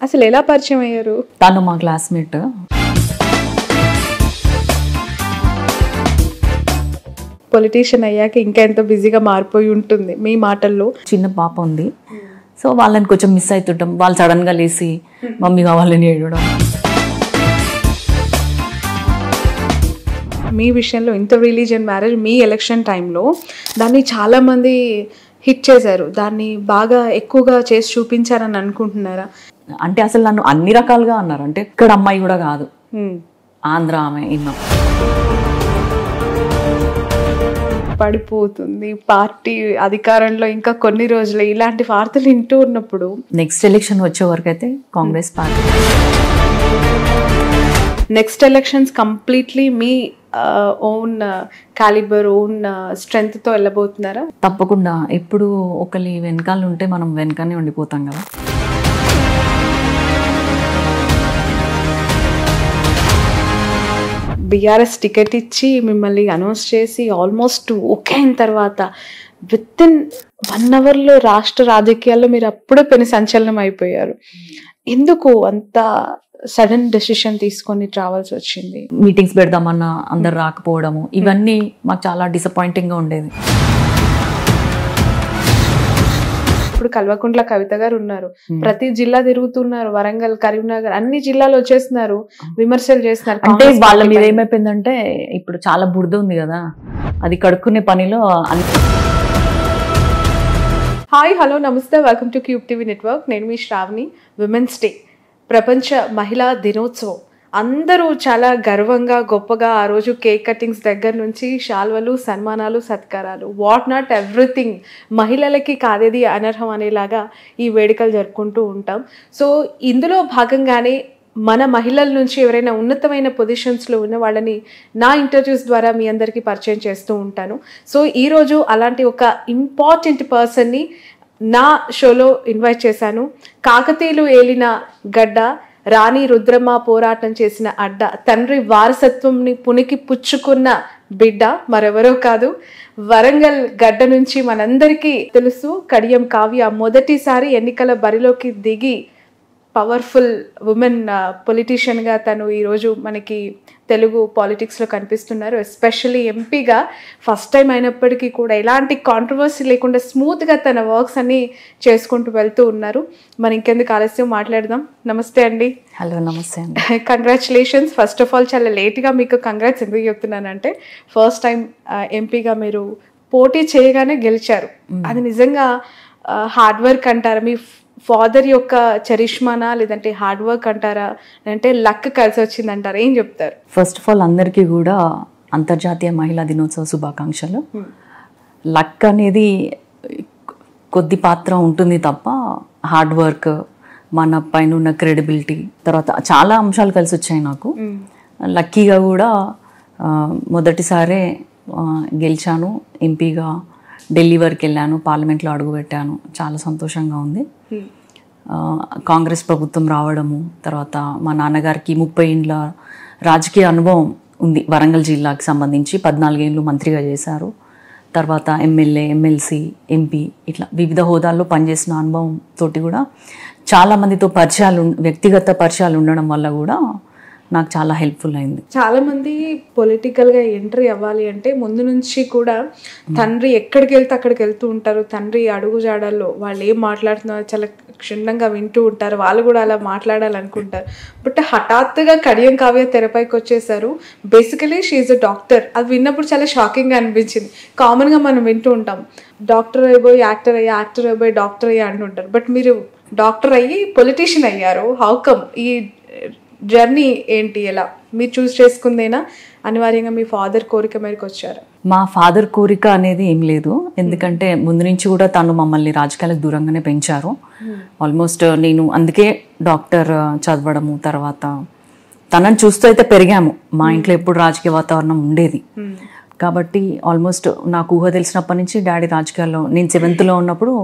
అసలు ఎలా పరిచయం అయ్యారు? తను మా క్లాస్మేట్. పొలిటీషియన్ అయ్యాక ఇంకా ఎంతో బిజీగా మారిపోయి ఉంటుంది మీ మాటల్లో. చిన్న పాప ఉంది, సో వాళ్ళని కొంచెం మిస్ అవుతుంటాం. వాళ్ళు సడన్గా లేచి మమ్మీ కావాలని ఏడవడం. మీ విషయంలో ఇంత రిలీజియన్ మ్యారేజ్ మీ ఎలక్షన్ టైంలో దాన్ని చాలామంది హిట్ చేశారు, దాన్ని బాగా ఎక్కువగా చేసి చూపించారని అనుకుంటున్నారా? అంటే అసలు నన్ను అన్ని రకాలుగా అన్నారు. అంటే ఇక్కడ అమ్మాయి కూడా కాదు, ఆంధ్ర ఆమె ఇన్నా పడిపోతుంది పార్టీ అధికారంలో ఇంకా కొన్ని రోజులు, ఇలాంటి వార్తలు వింటూ ఉన్నప్పుడు నెక్స్ట్ ఎలక్షన్ వచ్చే వరకు అయితే Congress party. Next elections completely మీ ఓన్ క్యాలిబర్, ఓన్ స్ట్రెంగ్త్తో వెళ్ళబోతున్నారా? తప్పకుండా. ఎప్పుడు ఒకరి వెనకాల ఉంటే మనం వెనకనే ఉండిపోతాం కదా. బీఆర్ఎస్ టికెట్ ఇచ్చి మిమ్మల్ని అనౌన్స్ చేసి ఆల్మోస్ట్ ఓకే అయిన తర్వాత విత్ ఇన్ 1 అవర్లో రాష్ట్ర రాజకీయాల్లో మీరు అప్పుడే పెను సంచలనం అయిపోయారు. ఎందుకు అంత సడన్ డెసిషన్ తీసుకొని రావాల్సి వచ్చింది? మీటింగ్స్ పెడదామన్నా అందరు రాకపోవడము, ఇవన్నీ మాకు చాలా డిసప్పాయింటింగ్గా ఉండేది. ఇప్పుడు కల్వకుంట్ల కవిత గారు ఉన్నారు, ప్రతి జిల్లా తిరుగుతున్నారు, వరంగల్, కరీంనగర్ అన్ని జిల్లాలు వచ్చేస్తున్నారు, విమర్శలు చేస్తున్నారు. అంటే వాళ్ళ మీద ఏమైపోయిందంటే ఇప్పుడు చాలా బురద ఉంది కదా, అది కడుక్కునే పనిలో. హాయ్, హలో, నమస్తే, welcome to cube TV network. నేను మీ శ్రావణి. విమెన్స్ డే, ప్రపంచ మహిళా దినోత్సవం. అందరూ చాలా గర్వంగా గొప్పగా ఆ రోజు కేక్ కటింగ్స్ దగ్గర నుంచి శాల్వలు, సన్మానాలు, సత్కారాలు, వాట్ నాట్ ఎవ్రీథింగ్, మహిళలకి కాదేది అనర్హం అనేలాగా ఈ వేడుకలు జరుపుకుంటూ ఉంటాం. సో ఇందులో భాగంగానే మన మహిళల నుంచి ఎవరైనా ఉన్నతమైన పొజిషన్స్లో ఉన్న వాళ్ళని నా ఇంటర్వ్యూస్ ద్వారా మీ అందరికీ పరిచయం చేస్తూ ఉంటాను. సో ఈరోజు అలాంటి ఒక ఇంపార్టెంట్ పర్సన్ని నా షోలో ఇన్వైట్ చేశాను. కాకతీయులు ఏలిన గడ్డ, రాణి రుద్రమ్మ పోరాటం చేసిన అడ్డ, తండ్రి వారసత్వంని పునికి పుచ్చుకున్న బిడ్డ మరెవరో కాదు, వరంగల్ గడ్డ నుంచి మనందరికీ తెలుసు కడియం కావ్య. మొదటిసారి ఎన్నికల బరిలోకి దిగి పవర్ఫుల్ ఉమెన్ పొలిటీషియన్గా తను ఈరోజు మనకి తెలుగు పాలిటిక్స్లో కనిపిస్తున్నారు. ఎస్పెషల్లీ ఎంపీగా ఫస్ట్ టైం అయినప్పటికీ కూడా ఎలాంటి కాంట్రవర్సీ లేకుండా స్మూత్గా తన వర్క్స్ అన్ని చేసుకుంటూ వెళ్తూ ఉన్నారు. మరి ఇంకెందుకు ఆలస్యం, మాట్లాడదాం. నమస్తే అండి. హలో, నమస్తే అండి. కంగ్రాచులేషన్స్. ఫస్ట్ ఆఫ్ ఆల్ చాలా లేట్గా మీకు కంగ్రాట్స్ ఎందుకు చెప్తున్నానంటే, ఫస్ట్ టైం ఎంపీగా మీరు పోటీ చేయగానే గెలిచారు. అది నిజంగా హార్డ్ వర్క్ అంటారా, మీ ఫాదర్ యొక్క చరిష్మానా, లేదంటే హార్డ్ వర్క్ అంటారా, అంటే లక్ కలిసి వచ్చిందంటారా, ఏం చెప్తారు? ఫస్ట్ ఆఫ్ ఆల్ అందరికీ కూడా అంతర్జాతీయ మహిళా దినోత్సవ శుభాకాంక్షలు. లక్ అనేది కొద్ది పాత్ర ఉంటుంది తప్ప హార్డ్ వర్క్, మన పైన ఉన్న క్రెడిబిలిటీ, తర్వాత చాలా అంశాలు కలిసి వచ్చాయి నాకు. లక్కీగా కూడా మొదటిసారే గెలిచాను, ఎంపీగా ఢిల్లీ వరకు వెళ్ళాను, పార్లమెంట్లో అడుగుపెట్టాను. చాలా సంతోషంగా ఉంది. కాంగ్రెస్ ప్రభుత్వం రావడము, తర్వాత మా నాన్నగారికి 30 ఏళ్ళ రాజకీయ అనుభవం ఉంది. వరంగల్ జిల్లాకి సంబంధించి 14 ఏళ్ళు మంత్రిగా చేశారు. తర్వాత ఎమ్మెల్యే, ఎమ్మెల్సీ, ఎంపీ, ఇట్లా వివిధ హోదాల్లో పనిచేసిన అనుభవం తోటి కూడా చాలామందితో వ్యక్తిగత పరిచయాలు ఉండడం వల్ల కూడా నాకు చాలా హెల్ప్ఫుల్ అయింది. చాలామంది పొలిటికల్గా ఎంట్రీ అవ్వాలి అంటే ముందు నుంచి కూడా తండ్రి ఎక్కడికి వెళ్తే అక్కడికి వెళ్తూ ఉంటారు. తండ్రి అడుగుజాడల్లో వాళ్ళు ఏం మాట్లాడుతున్నారో చాలా క్షుణ్ణంగా వింటూ ఉంటారు. వాళ్ళు కూడా అలా మాట్లాడాలనుకుంటారు. బట్ హఠాత్తుగా కడియం కావ్య తెరపైకి వచ్చేసారు. Basically she a doctor. అది విన్నప్పుడు చాలా షాకింగ్గా అనిపించింది. కామన్గా మనం వింటూ ఉంటాం, డాక్టర్ అయిపోయి యాక్టర్ అయ్యా, యాక్టర్ అయిపోయి డాక్టర్ అయ్యా అంటుంటారు. బట్ మీరు డాక్టర్ అయ్యి పొలిటీషియన్ అయ్యారు. How come? ఈ జర్నీ ఏంటి? ఎలా మీరు చూస్ చేసుకుందేనా, అనివార్యంగా మీ ఫాదర్ కోరిక మేరకు వచ్చారు? మా ఫాదర్ కోరిక అనేది ఏం లేదు. ఎందుకంటే ముందు నుంచి కూడా తను మమ్మల్ని రాజకీయాలకు దూరంగానే పెంచారు. ఆల్మోస్ట్ నేను అందుకే డాక్టర్ చదవడము, తర్వాత తనని చూస్తూ అయితే పెరిగాము. మా ఇంట్లో ఎప్పుడు రాజకీయ వాతావరణం ఉండేది కాబట్టి ఆల్మోస్ట్ నాకు ఊహ తెలిసినప్పటి నుంచి డాడీ రాజకీయాల్లో, నేను 7th ఉన్నప్పుడు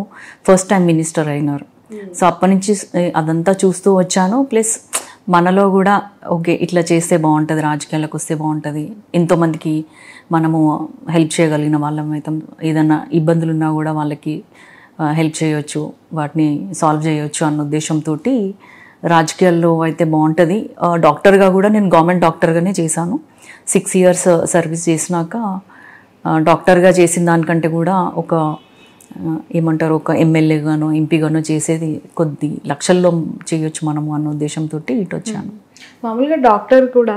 ఫస్ట్ టైం మినిస్టర్ అయినారు. సో అప్పటి నుంచి అదంతా చూస్తూ వచ్చాను. ప్లస్ మనలో కూడా ఓకే ఇట్లా చేస్తే బాగుంటుంది, రాజకీయాలకు వస్తే బాగుంటుంది, ఎంతోమందికి మనము హెల్ప్ చేయగలిగిన వాళ్ళం అయితే, ఏదైనా ఇబ్బందులు ఉన్నా కూడా వాళ్ళకి హెల్ప్ చేయొచ్చు, వాటిని సాల్వ్ చేయొచ్చు అన్న ఉద్దేశంతో రాజకీయాల్లో అయితే బాగుంటుంది. డాక్టర్గా కూడా నేను గవర్నమెంట్ డాక్టర్గానే చేశాను. 6 years సర్వీస్ చేసినాక డాక్టర్గా చేసిన దానికంటే కూడా ఒక ఏమంటారు ఒక ఎమ్మెల్యేగానో ఎంపీగానో చేసేది కొద్ది లక్షల్లో చేయొచ్చు మనము అన్న ఉద్దేశంతో ఇటు వచ్చాను. మామూలుగా డాక్టర్ కూడా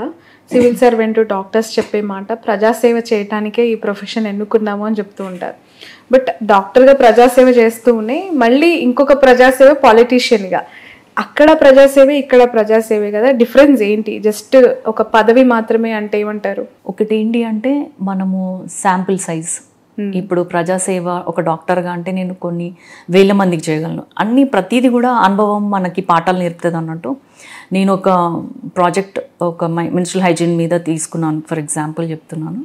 సివిల్ సర్వెంట్ డాక్టర్స్ చెప్పే మాట ప్రజాసేవ చేయటానికే ఈ ప్రొఫెషన్ ఎన్నుకున్నాము అని చెప్తూ ఉంటారు. బట్ డాక్టర్గా ప్రజాసేవ చేస్తూనే మళ్ళీ ఇంకొక ప్రజాసేవ పాలిటీషియన్గా, అక్కడ ప్రజాసేవే ఇక్కడ ప్రజాసేవే కదా, డిఫరెన్స్ ఏంటి? జస్ట్ ఒక పదవి మాత్రమే అంటే ఏమంటారు? ఒకటి ఏంటి అంటే మనము శాంపుల్ సైజ్. ఇప్పుడు ప్రజాసేవ ఒక డాక్టర్గా అంటే నేను కొన్ని వేల మందికి చేయగలను. ప్రతిదీ కూడా అనుభవం మనకి పాఠాలు నేర్పుతుంది అన్నట్టు. నేను ఒక ప్రాజెక్ట్ ఒక మెన్స్ట్రువల్ హైజీన్ మీద తీసుకున్నాను. ఫర్ ఎగ్జాంపుల్ చెప్తున్నాను,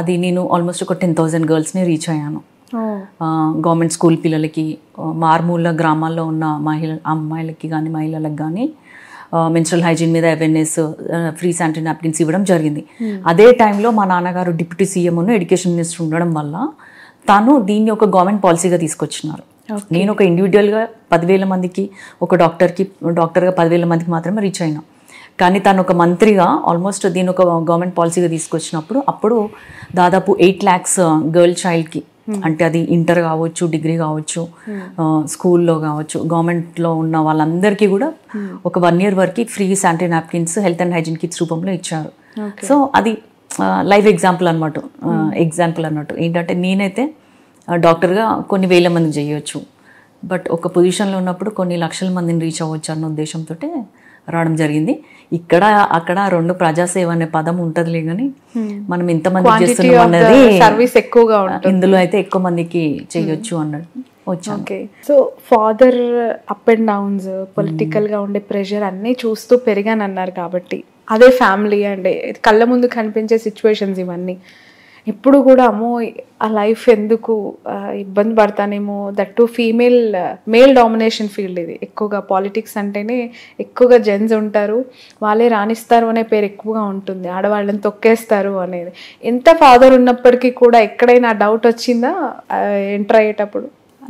అది నేను ఆల్మోస్ట్ ఒక 10,000 గర్ల్స్ని రీచ్ అయ్యాను. గవర్నమెంట్ స్కూల్ పిల్లలకి, మారుమూల గ్రామాల్లో ఉన్న అమ్మాయిలకి కానీ మహిళలకు కానీ మెన్స్ట్రువల్ హైజీన్ మీద అవేర్నెస్, ఫ్రీ శానిటరీ నాప్కిన్స్ ఇవ్వడం జరిగింది. అదే టైంలో మా నాన్నగారు డిప్యూటీ సీఎంను ఎడ్యుకేషన్ మినిస్టర్ ఉండడం వల్ల తాను దీన్ని ఒక గవర్నమెంట్ పాలసీగా తీసుకొచ్చినారు. నేను ఒక ఇండివిజువల్గా 10,000 మందికి, ఒక డాక్టర్గా 10,000 మందికి మాత్రమే రీచ్ అయినా. కానీ తను ఒక మంత్రిగా ఆల్మోస్ట్ దీని ఒక గవర్నమెంట్ పాలసీగా తీసుకొచ్చినప్పుడు అప్పుడు దాదాపు 8 lakhs గర్ల్ చైల్డ్కి, అంటే అది ఇంటర్ కావచ్చు, డిగ్రీ కావచ్చు, స్కూల్లో కావచ్చు, గవర్నమెంట్లో ఉన్న వాళ్ళందరికీ కూడా ఒక 1 year వరకు free sanitary napkins, health and hygiene kits రూపంలో ఇచ్చారు. సో అది లైవ్ ఎగ్జాంపుల్ అన్నట్టు. ఏంటంటే నేనైతే డాక్టర్గా కొన్ని వేల మందికి చేయొచ్చు, బట్ ఒక పొజిషన్లో ఉన్నప్పుడు కొన్ని లక్షల మందిని రీచ్ అవ్వచ్చు అన్న ఉద్దేశంతో రావడం జరిగింది. ఇక్కడ అక్కడ 2 ప్రజాసేవ అనే పదం ఉంటుందిలే, కానీ మనం ఎంతమంది చేస్తున్నాం అన్నది సర్వీస్ ఎక్కువగా ఉంటుంది. ఇందులో అయితే ఎక్కువ మందికి చేయొచ్చు అన్నట్టు వచ్చాను. Okay. So father up and downs, పొలిటికల్గా ఉండే ప్రెషర్ అన్నీ చూస్తూ పెరిగానన్నారు కాబట్టి అదే ఫ్యామిలీ అండ్ కళ్ళ ముందు కనిపించే సిచ్యువేషన్స్ ఇవన్నీ ఇప్పుడు కూడా అమ్మో ఆ లైఫ్ ఎందుకు ఇబ్బంది పడతానేమో, దట్టు మేల్ డామినేషన్ ఫీల్డ్ ఇది. ఎక్కువగా పాలిటిక్స్ అంటేనే ఎక్కువగా జెంట్స్ ఉంటారు, వాళ్ళే రాణిస్తారు అనే పేరు ఎక్కువగా ఉంటుంది, ఆడవాళ్ళని తొక్కేస్తారు అనేది. ఎంత ఫాదర్ ఉన్నప్పటికీ కూడా ఎక్కడైనా డౌట్ వచ్చిందా ఎంటర్ అయ్యేటప్పుడు?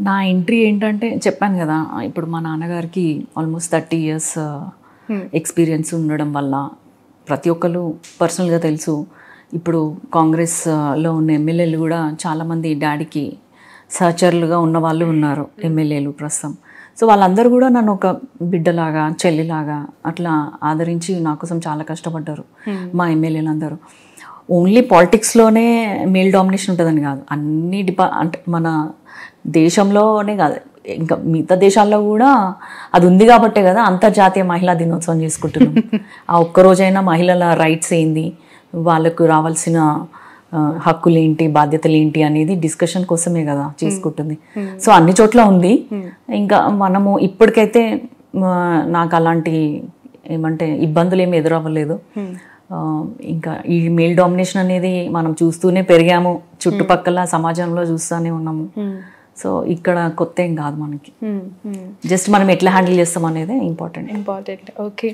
నా ఎంట్రీ ఏంటంటే చెప్పాను కదా, ఇప్పుడు మా నాన్నగారికి ఆల్మోస్ట్ 30 years ఎక్స్పీరియన్స్ ఉండడం వల్ల ప్రతి ఒక్కరు పర్సనల్గా తెలుసు. ఇప్పుడు కాంగ్రెస్లో ఉన్న ఎమ్మెల్యేలు కూడా చాలామంది డాడీకి సహచరులుగా ఉన్న వాళ్ళు ఉన్నారు, ఎమ్మెల్యేలు ప్రస్తుతం. సో వాళ్ళందరూ కూడా నన్ను ఒక బిడ్డలాగా, చెల్లిలాగా అట్లా ఆదరించి నా కోసం చాలా కష్టపడ్డారు మా ఎమ్మెల్యేలు అందరూ. ఓన్లీ పాలిటిక్స్లోనే మేల్ డామినేషన్ ఉంటుందని కాదు, అన్ని అంటే మన దేశంలోనే కాదు, ఇంకా మిగతా దేశాల్లో కూడా అది ఉంది కాబట్టే కదా అంతర్జాతీయ మహిళా దినోత్సవం చేసుకుంటున్నాం. ఆ ఒక్కరోజైనా మహిళల రైట్స్ ఏంది, వాళ్ళకు రావాల్సిన హక్కులు ఏంటి, బాధ్యతలు ఏంటి అనేది డిస్కషన్ కోసమే కదా చేసుకుంటుంది. సో అన్ని చోట్ల ఉంది. ఇంకా మనము ఇప్పటికైతే నాకు అలాంటి ఏమంటే ఇబ్బందులు ఏమి ఎదురవ్వలేదు. ఇంకా ఈ మేల్ డామినేషన్ అనేది మనం చూస్తూనే పెరిగాము, చుట్టుపక్కల సమాజంలో చూస్తూనే ఉన్నాము. సో ఇక్కడ కొత్త ఏం కాదు మనకి, జస్ట్ మనం ఎట్లా హ్యాండిల్ చేస్తాం అనేది ఇంపార్టెంట్. ఓకే.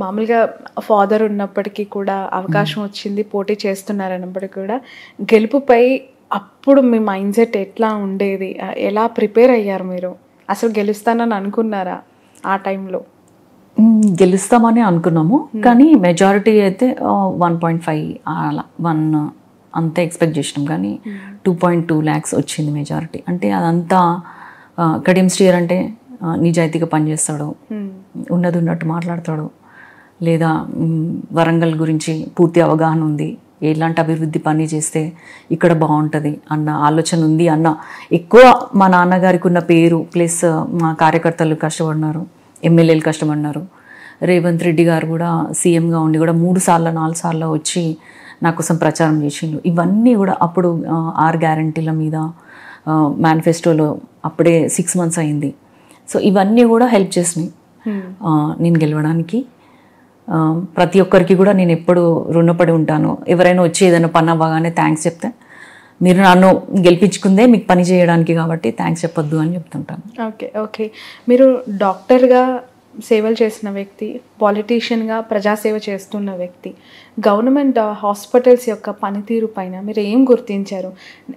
మామూలుగా ఫాదర్ ఉన్నప్పటికీ కూడా అవకాశం వచ్చింది, పోటీ చేస్తున్నారన్నప్పటికీ కూడా గెలుపుపై అప్పుడు మీ మైండ్ సెట్ ఎట్లా ఉండేది? ఎలా ప్రిపేర్ అయ్యారు మీరు? అసలు గెలుస్తానని అనుకున్నారా ఆ టైంలో? గెలుస్తామని అనుకున్నాము, కానీ మెజారిటీ అయితే 1.5 అలా 1 అంతే ఎక్స్పెక్ట్ చేసినాం, కానీ 2.2 lakhs వచ్చింది మెజారిటీ. అంటే అదంతా కడియం స్టీయర్ అంటే నిజాయితీగా పనిచేస్తాడు, ఉన్నది ఉన్నట్టు మాట్లాడతాడు, లేదా వరంగల్ గురించి పూర్తి అవగాహన ఉంది, ఎలాంటి అభివృద్ధి పని చేస్తే ఇక్కడ బాగుంటుంది అన్న ఆలోచన ఉంది అన్న ఎక్కువ మా నాన్నగారికి ఉన్న పేరు, ప్లస్ మా కార్యకర్తలు కష్టపడినారు, ఎమ్మెల్యేలు కష్టపడినారు. రేవంత్ రెడ్డి గారు కూడా సీఎంగా ఉండి కూడా 3 సార్లు 4 సార్లు వచ్చి నా కోసం ప్రచారం చేసిండు. ఇవన్నీ కూడా అప్పుడు 6 గ్యారంటీల మీద మేనిఫెస్టోలో అప్పుడే 6 months అయింది. సో ఇవన్నీ కూడా హెల్ప్ చేసినాయి నేను గెలవడానికి. ప్రతి ఒక్కరికి కూడా నేను ఎప్పుడు రుణపడి ఉంటాను. ఎవరైనా వచ్చి ఏదైనా పని అవ్వగానే థ్యాంక్స్ చెప్తే, మీరు నన్ను గెలిపించుకుందే మీకు పని చేయడానికి కాబట్టి థ్యాంక్స్ చెప్పొద్దు అని చెప్తుంటాను. ఓకే. మీరు డాక్టర్గా సేవలు చేసిన వ్యక్తి, పాలిటీషియన్గా ప్రజాసేవ చేస్తున్న వ్యక్తి, గవర్నమెంట్ హాస్పిటల్స్ యొక్క పనితీరు పైన మీరు ఏం గుర్తించారు?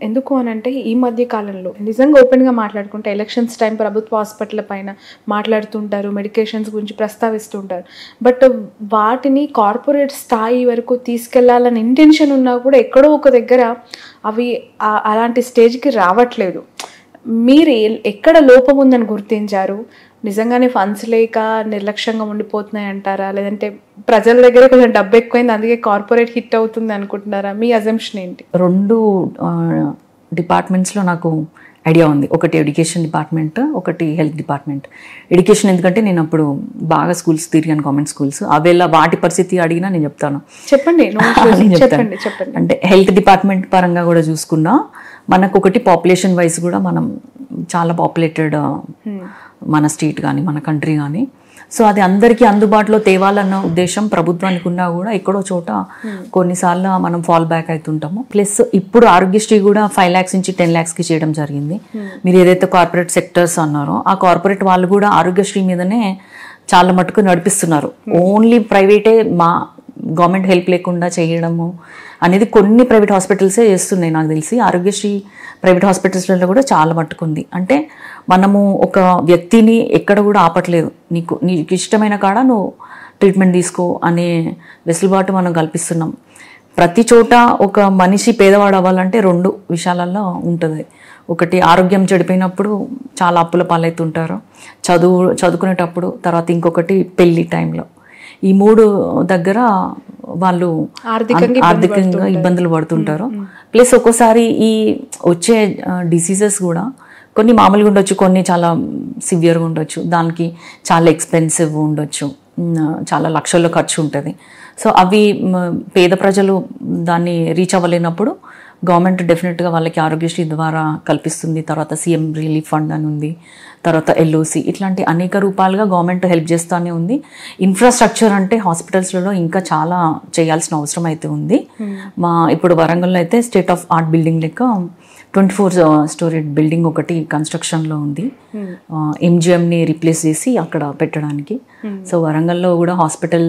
ఎందుకు అనంటే ఈ మధ్య కాలంలో నిజంగా ఓపెన్గా మాట్లాడుకుంటే ఎలక్షన్స్ టైం ప్రభుత్వ హాస్పిటల్ పైన మాట్లాడుతుంటారు, మెడికేషన్స్ గురించి ప్రస్తావిస్తుంటారు. బట్ వాటిని కార్పొరేట్ స్థాయి వరకు తీసుకెళ్లాలని ఇంటెన్షన్ ఉన్నా కూడా ఎక్కడో ఒక దగ్గర అవి అలాంటి స్టేజ్కి రావట్లేదు. మీరు ఎక్కడ లోపం ఉందని గుర్తించారు? నిజంగానే ఫండ్స్ లేక నిర్లక్ష్యంగా ఉండిపోతున్నాయి అంటారా, లేదంటే ప్రజల దగ్గర కొంచెం డబ్బు ఎక్కువైంది అందుకే కార్పొరేట్ హిట్ అవుతుంది అనుకుంటున్నారా? మీ అజంప్షన్ ఏంటి? 2 డిపార్ట్మెంట్స్లో నాకు ఐడియా ఉంది. ఒకటి ఎడ్యుకేషన్ డిపార్ట్మెంట్, ఒకటి హెల్త్ డిపార్ట్మెంట్. ఎడ్యుకేషన్ ఎందుకంటే నేను అప్పుడు బాగా స్కూల్స్ తిరిగాను, గవర్నమెంట్ స్కూల్స్. అవేళ వాటి పరిస్థితి అడిగినా నేను చెప్తాను. చెప్పండి. చెప్పండి. అంటే హెల్త్ డిపార్ట్మెంట్ పరంగా కూడా చూసుకున్నా మనకు ఒకటి పాపులేషన్ వైజ్ కూడా మనం చాలా పాపులేటెడ్ మన స్టేట్ కానీ మన కంట్రీ కానీ. సో అది అందరికీ అందుబాటులో తేవాలన్న ఉద్దేశం ప్రభుత్వానికి ఉన్నా కూడా ఎక్కడో చోట కొన్నిసార్లు మనం ఫాల్ బ్యాక్ అవుతుంటాము. ప్లస్ ఇప్పుడు ఆరోగ్యశ్రీ కూడా 5 lakhs నుంచి 10 lakhsకి చేయడం జరిగింది. మీరు ఏదైతే కార్పొరేట్ సెక్టర్స్ అన్నారో ఆ కార్పొరేట్ వాళ్ళు కూడా ఆరోగ్యశ్రీ మీదనే చాలా మటుకు నడిపిస్తున్నారు. ఓన్లీ ప్రైవేటే మా గవర్నమెంట్ హెల్ప్ లేకుండా చేయడము అనేది కొన్ని ప్రైవేట్ హాస్పిటల్సే చేస్తున్నాయి నాకు తెలిసి. ఆరోగ్యశ్రీ ప్రైవేట్ హాస్పిటల్స్లో కూడా చాలా మట్టుకుంది. అంటే మనము ఒక వ్యక్తిని ఎక్కడ కూడా ఆపట్లేదు. నీకు ఇష్టమైన కాడ నువ్వు ట్రీట్మెంట్ తీసుకో అనే వెసులుబాటు మనం కల్పిస్తున్నాం. ప్రతి చోట ఒక మనిషి పేదవాడు అవ్వాలంటే 2 విషయాలలో ఉంటుంది. ఒకటి ఆరోగ్యం చెడిపోయినప్పుడు చాలా అప్పుల పాలవుతుంటారు, చదువుకునేటప్పుడు, తర్వాత ఇంకొకటి పెళ్లి టైంలో. ఈ 3 దగ్గర వాళ్ళు ఆర్థికంగా ఇబ్బందులు పడుతుంటారు. ప్లస్ ఒక్కోసారి ఈ వచ్చే డిసీజెస్ కూడా కొన్ని మామూలుగా ఉండొచ్చు, కొన్ని చాలా సివియర్గా ఉండొచ్చు, దానికి చాలా ఎక్స్పెన్సివ్ ఉండొచ్చు, చాలా లక్షల్లో ఖర్చు ఉంటుంది. సో అవి పేద ప్రజలు దాన్ని రీచ్ అవ్వలేనప్పుడు గవర్నమెంట్ డెఫినెట్గా వాళ్ళకి ఆరోగ్యశ్రీ ద్వారా కల్పిస్తుంది. తర్వాత సీఎం రిలీఫ్ ఫండ్ అని ఉంది, తర్వాత ఎల్ఓసి, ఇట్లాంటి అనేక రూపాలుగా గవర్నమెంట్ హెల్ప్ చేస్తూనే ఉంది. ఇన్ఫ్రాస్ట్రక్చర్ అంటే హాస్పిటల్స్లలో ఇంకా చాలా చేయాల్సిన అవసరం అయితే ఉంది. ఇప్పుడు వరంగల్లో అయితే స్టేట్ ఆఫ్ ఆర్ట్ బిల్డింగ్ లెక్క 24 story బిల్డింగ్ ఒకటి కన్స్ట్రక్షన్లో ఉంది. ఎంజిఎంని రీప్లేస్ చేసి అక్కడ పెట్టడానికి. సో వరంగల్లో కూడా హాస్పిటల్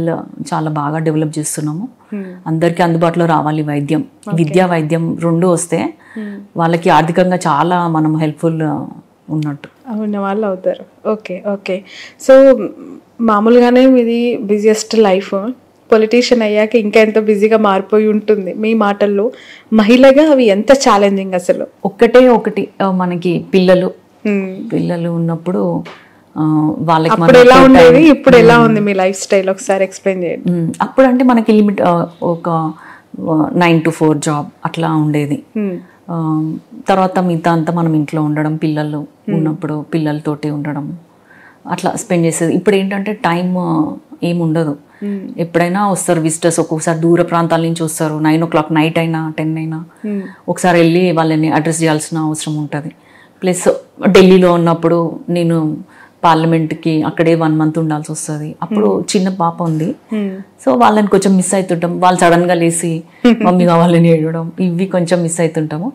చాలా బాగా డెవలప్ చేస్తున్నాము. అందరికీ అందుబాటులో రావాలి వైద్యం, విద్యా వైద్యం 2 వస్తే వాళ్ళకి ఆర్థికంగా చాలా మనం హెల్ప్ఫుల్ ఉన్నట్టు ఉన్న వాళ్ళు అవుతారు. ఓకే. సో మామూలుగానే మీది బిజియెస్ట్ లైఫ్, పొలిటీషియన్ అయ్యాక ఇంకా ఎంత బిజీగా మారిపోయి ఉంటుంది. మీ మాటల్లో మహిళగా అవి ఎంత ఛాలెంజింగ్ అసలు? ఒకటి మనకి పిల్లలు ఉన్నప్పుడు వాళ్ళకి అప్పుడు ఎలా ఉండేది, ఇప్పుడు ఎలా ఉంది మీ లైఫ్ స్టైల్ ఒకసారి ఎక్స్ప్లెయిన్ చేయండి. అప్పుడు అంటే మనకి లిమిట్ ఒక 9 to 4 జాబ్ అట్లా ఉండేది. తర్వాత మిగతా అంతా మనం ఇంట్లో ఉండడం, పిల్లలు ఉన్నప్పుడు పిల్లలతోటి ఉండడం అట్లా స్పెండ్ చేసేది. ఇప్పుడు ఏంటంటే టైం ఏముండదు. ఎప్పుడైనా వస్తారు విజిటర్స్, ఒక్కొక్కసారి దూర ప్రాంతాల నుంచి వస్తారు. 9 o'clock నైట్ అయినా 10 అయినా ఒకసారి వెళ్ళి వాళ్ళని అడ్రస్ చేయాల్సిన అవసరం ఉంటుంది. ప్లస్ ఢిల్లీలో ఉన్నప్పుడు నేను పార్లమెంట్కి అక్కడే 1 month ఉండాల్సి వస్తుంది. అప్పుడు చిన్న పాప ఉంది, సో వాళ్ళని కొంచెం మిస్ అవుతుంటాం. వాళ్ళు సడన్గా లేసి మమ్మీ కావాలని ఏడవడం, ఇవి కొంచెం మిస్ అవుతుంటాము.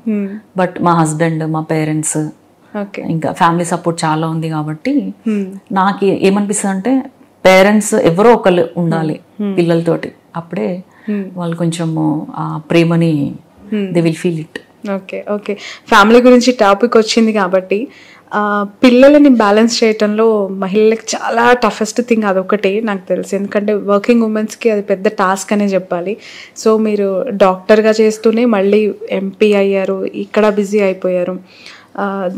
బట్ మా హస్బెండ్, మా పేరెంట్స్, ఇంకా ఫ్యామిలీ సపోర్ట్ చాలా ఉంది కాబట్టి నాకు ఏమనిపిస్తుంది అంటే పేరెంట్స్ ఎవరో ఒకళ్ళు ఉండాలి పిల్లలతోటి. అప్పుడే వాళ్ళు కొంచెం ఆ ప్రేమని they will feel it. Okay. Family గురించి టాపిక్ వచ్చింది కాబట్టి పిల్లలని బ్యాలెన్స్ చేయటంలో మహిళలకు చాలా టఫెస్ట్ థింగ్ అదొకటి నాకు తెలుసు. ఎందుకంటే వర్కింగ్ ఉమెన్స్కి అది పెద్ద టాస్క్ అనే చెప్పాలి. సో మీరు డాక్టర్గా చేస్తూనే మళ్ళీ ఎంపీ అయ్యారు, ఇక్కడ బిజీ అయిపోయారు.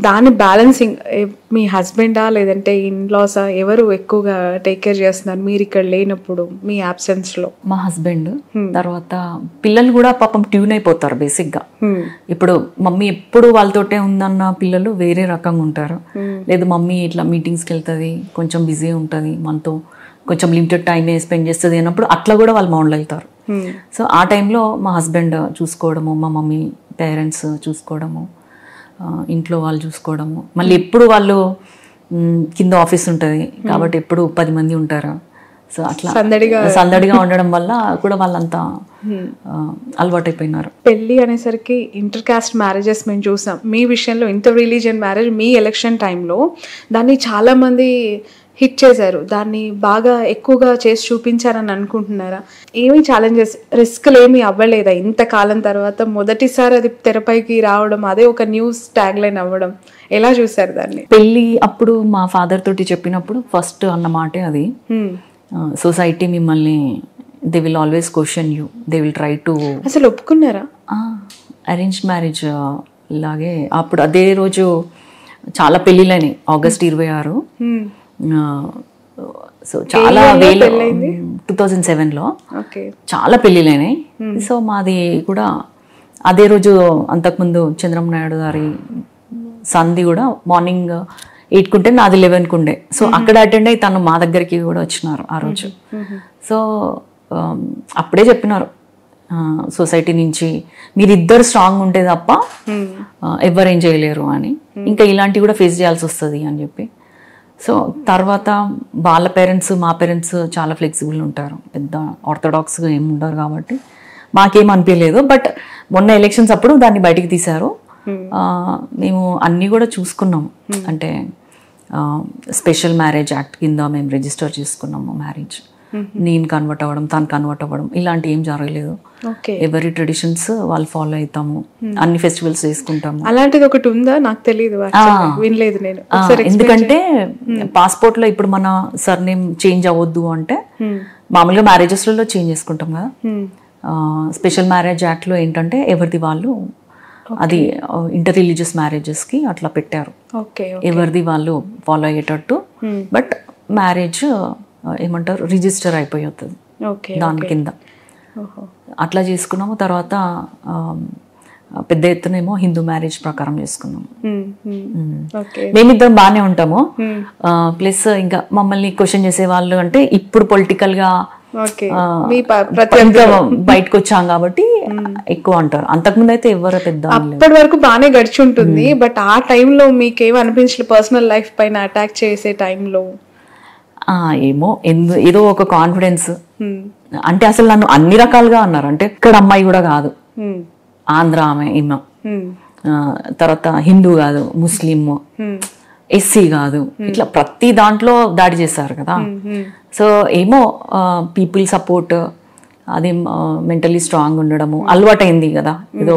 దాని బ్యాలెన్సింగ్ మీ హస్బెండా లేదంటే ఇన్లాసా, ఎవరు ఎక్కువగా టేక్ కేర్ చేస్తున్నారు మీరు ఇక్కడ లేనప్పుడు, మీ అబ్సెన్స్లో? మా హస్బెండ్. తర్వాత పిల్లలు కూడా పాపం ట్యూన్ అయిపోతారు బేసిక్గా. ఇప్పుడు మమ్మీ ఎప్పుడు వాళ్ళతోటే ఉందన్న పిల్లలు వేరే రకంగా ఉంటారు. లేదు మమ్మీ ఇట్లా మీటింగ్స్కి వెళ్తుంది, కొంచెం బిజీ ఉంటుంది, మనతో కొంచెం లిమిటెడ్ టైమే స్పెండ్ చేస్తుంది అన్నప్పుడు అట్లా కూడా వాళ్ళు మౌండ్లు వెళ్తారు. సో ఆ టైంలో మా హస్బెండ్ చూసుకోవడము, మా మమ్మీ పేరెంట్స్ చూసుకోవడము, ఇంట్లో వాళ్ళు చూసుకోవడము. మళ్ళీ ఎప్పుడు వాళ్ళు కింద ఆఫీస్ ఉంటుంది కాబట్టి ఎప్పుడు 10 మంది ఉంటారు. సో అట్లా సందడిగా ఉండడం వల్ల కూడా వాళ్ళంతా అలవాటైపోయినారు. పెళ్ళి అనేసరికి ఇంటర్ కాస్ట్ మ్యారేజెస్ మేము చూసాం. మీ విషయంలో ఇంటర్ రిలీజియన్ మ్యారేజ్ మీ ఎలక్షన్ టైంలో దాన్ని చాలామంది హిట్ చేశారు, దాన్ని బాగా ఎక్కువగా చేసి చూపించారని అనుకుంటున్నారా? ఏమి ఛాలెంజెస్, రిస్క్లు ఏమి అవ్వలేదా ఇంతకాలం తర్వాత మొదటిసారి అది తెరపైకి రావడం, అదే ఒక న్యూస్ ట్యాగ్ లైన్ అవ్వడం, ఎలా చూసారు దాన్ని? పెళ్ళి అప్పుడు మా ఫాదర్ తోటి చెప్పినప్పుడు ఫస్ట్ అన్న మాటే అది, సొసైటీ మిమ్మల్ని they will always question you, they will try to. అసలు ఒప్పుకున్నారా? అరేంజ్ మ్యారేజ్ లాగే అప్పుడు అదే రోజు చాలా పెళ్ళిళ్ళని, August 26. సో చాలా 2007లో చాలా పెళ్ళిళ్ళైనాయి. సో మాది కూడా అదే రోజు. అంతకుముందు చంద్రబాబు నాయుడు గారి సంధి కూడా మార్నింగ్ 8 కుంటే, నాది 11 కుండే. సో అక్కడ అటెండ్ అయ్యి తను మా దగ్గరికి కూడా వచ్చినారు ఆ రోజు. సో అప్పుడే చెప్పినారు సొసైటీ నుంచి, మీరిద్దరు స్ట్రాంగ్ ఉంటే తప్ప ఎవరేం చేయలేరు అని, ఇంకా ఇలాంటివి కూడా ఫేస్ చేయాల్సి వస్తుంది అని చెప్పి. సో తర్వాత వాళ్ళ పేరెంట్స్ మా పేరెంట్స్ చాలా ఫ్లెక్సిబుల్ ఉంటారు, పెద్ద ఆర్థడాక్స్గా ఏమి ఉండరు కాబట్టి మాకేం అనిపించలేదు. బట్ మొన్న ఎలక్షన్స్ అప్పుడు దాన్ని బయటికి తీశారు. మేము అన్నీ కూడా చూసుకున్నాము, అంటే స్పెషల్ మ్యారేజ్ యాక్ట్ కింద మేము రిజిస్టర్ చేసుకున్నాము మ్యారేజ్. నేను కన్వర్ట్ అవ్వడం, తను కన్వర్ట్ అవ్వడం ఇలాంటి ఏం జరగలేదు. ఎవరి ట్రెడిషన్స్ వాళ్ళు ఫాలో అవుతాము, అన్ని ఫెస్టివల్స్ చేసుకుంటాము. అలాంటిది ఒకటి ఉందా? నాకు తెలియదు, వినలేదు నేను. ఎందుకంటే పాస్పోర్ట్ లో ఇప్పుడు మన సర్నేమ్ చేంజ్ అవ్వద్దు అంటే మామూలుగా మ్యారేజెస్ లో చేంజ్ చేసుకుంటాం కదా. స్పెషల్ మ్యారేజ్ యాక్ట్ లో ఏంటంటే ఎవరిది వాళ్ళు, అది ఇంటర్ రిలీజియస్ మ్యారేజెస్ కి అట్లా పెట్టారు, ఎవరిది వాళ్ళు ఫాలో అయ్యేటట్టు. బట్ మ్యారేజ్ ఏమంటారు, రిజిస్టర్ అయిపోయి అవుతుంది దాని కింద. అట్లా చేసుకున్నాము. తర్వాత పెద్ద ఎత్తునేమో హిందూ మ్యారేజ్ ప్రకారం చేసుకున్నాము. మేమిద్దరం బాగానే ఉంటాము. ప్లస్ ఇంకా మమ్మల్ని క్వశ్చన్ చేసే వాళ్ళు అంటే ఇప్పుడు పొలిటికల్ గా బయటకు వచ్చాం కాబట్టి ఎక్కువ అంటారు. అంతకుముందు అయితే ఎవరు పెద్ద అప్పటి వరకు బాగానే గడిచి ఉంటుంది. బట్ ఆ టైంలో మీకేం అనిపించలేదు పర్సనల్ లైఫ్ పైన అటాక్ చేసే టైంలో? ఏమో ఏదో ఒక కాన్ఫిడెన్స్, అంటే అసలు నన్ను అన్ని రకాలుగా అన్నారు. అంటే ఇక్కడ అమ్మాయి కూడా కాదు, ఆంధ్ర ఆమె ఈమె, తర్వాత హిందూ కాదు, ముస్లిం, ఎస్సీ కాదు, ఇట్లా ప్రతి దాంట్లో దాడి చేశారు కదా. సో ఏమో పీపుల్ సపోర్ట్, అది మెంటలీ స్ట్రాంగ్ ఉండడము అలవాటైంది కదా. ఏదో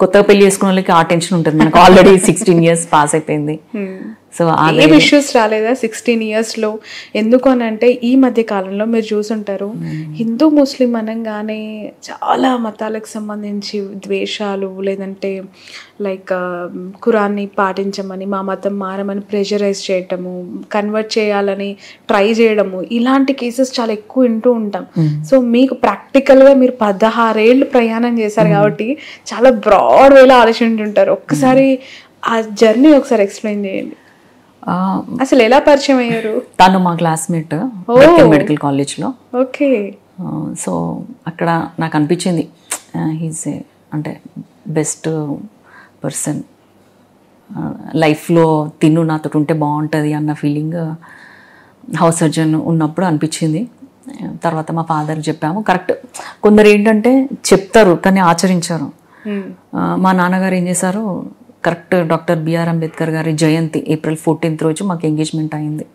కొత్తగా పెళ్లి చేసుకున్న వాళ్ళకి ఆ టెన్షన్ ఉంటుంది, మనకు ఆల్రెడీ 16 years పాస్ అయిపోయింది. సో ఏం ఇష్యూస్ రాలేదా 16 years లో? ఎందుకు అని అంటే ఈ మధ్య కాలంలో మీరు చూసుంటారు, హిందూ ముస్లిం అనగానే చాలా మతాలకు సంబంధించి ద్వేషాలు, లేదంటే లైక్ ఖురాన్ని పాటించమని, మా మతం మారమని ప్రెషరైజ్ చేయటము, కన్వర్ట్ చేయాలని ట్రై చేయడము, ఇలాంటి కేసెస్ చాలా ఎక్కువ వింటూ ఉంటాం. సో మీకు ప్రాక్టికల్గా మీరు 16 ఏళ్ళు ప్రయాణం చేశారు కాబట్టి చాలా బ్రాడ్ వేలో ఆలోచించుంటారు. ఒక్కసారి ఆ జర్నీ ఒకసారి ఎక్స్ప్లెయిన్ చేయండి. అసలు ఎలా పరిచయం అయ్యారు? తను మా క్లాస్మేట్ మెడికల్ కాలేజ్లో. ఓకే. సో అక్కడ నాకు అనిపించింది హీజ్ అంటే బెస్ట్ పర్సన్ లైఫ్లో, తిను నాతో ఉంటే బాగుంటుంది అన్న ఫీలింగ్ హౌస్ సర్జన్ ఉన్నప్పుడు అనిపించింది. తర్వాత మా ఫాదర్కి చెప్పాము. కరెక్ట్, కొందరు ఏంటంటే చెప్తారు కానీ ఆచరించారు. మా నాన్నగారు ఏం చేశారు, కరెక్ట్ డాక్టర్ బిఆర్ అంబేద్కర్ గారి జయంతి April 14th రోజు మాకు ఎంగేజ్మెంట్ అయింది.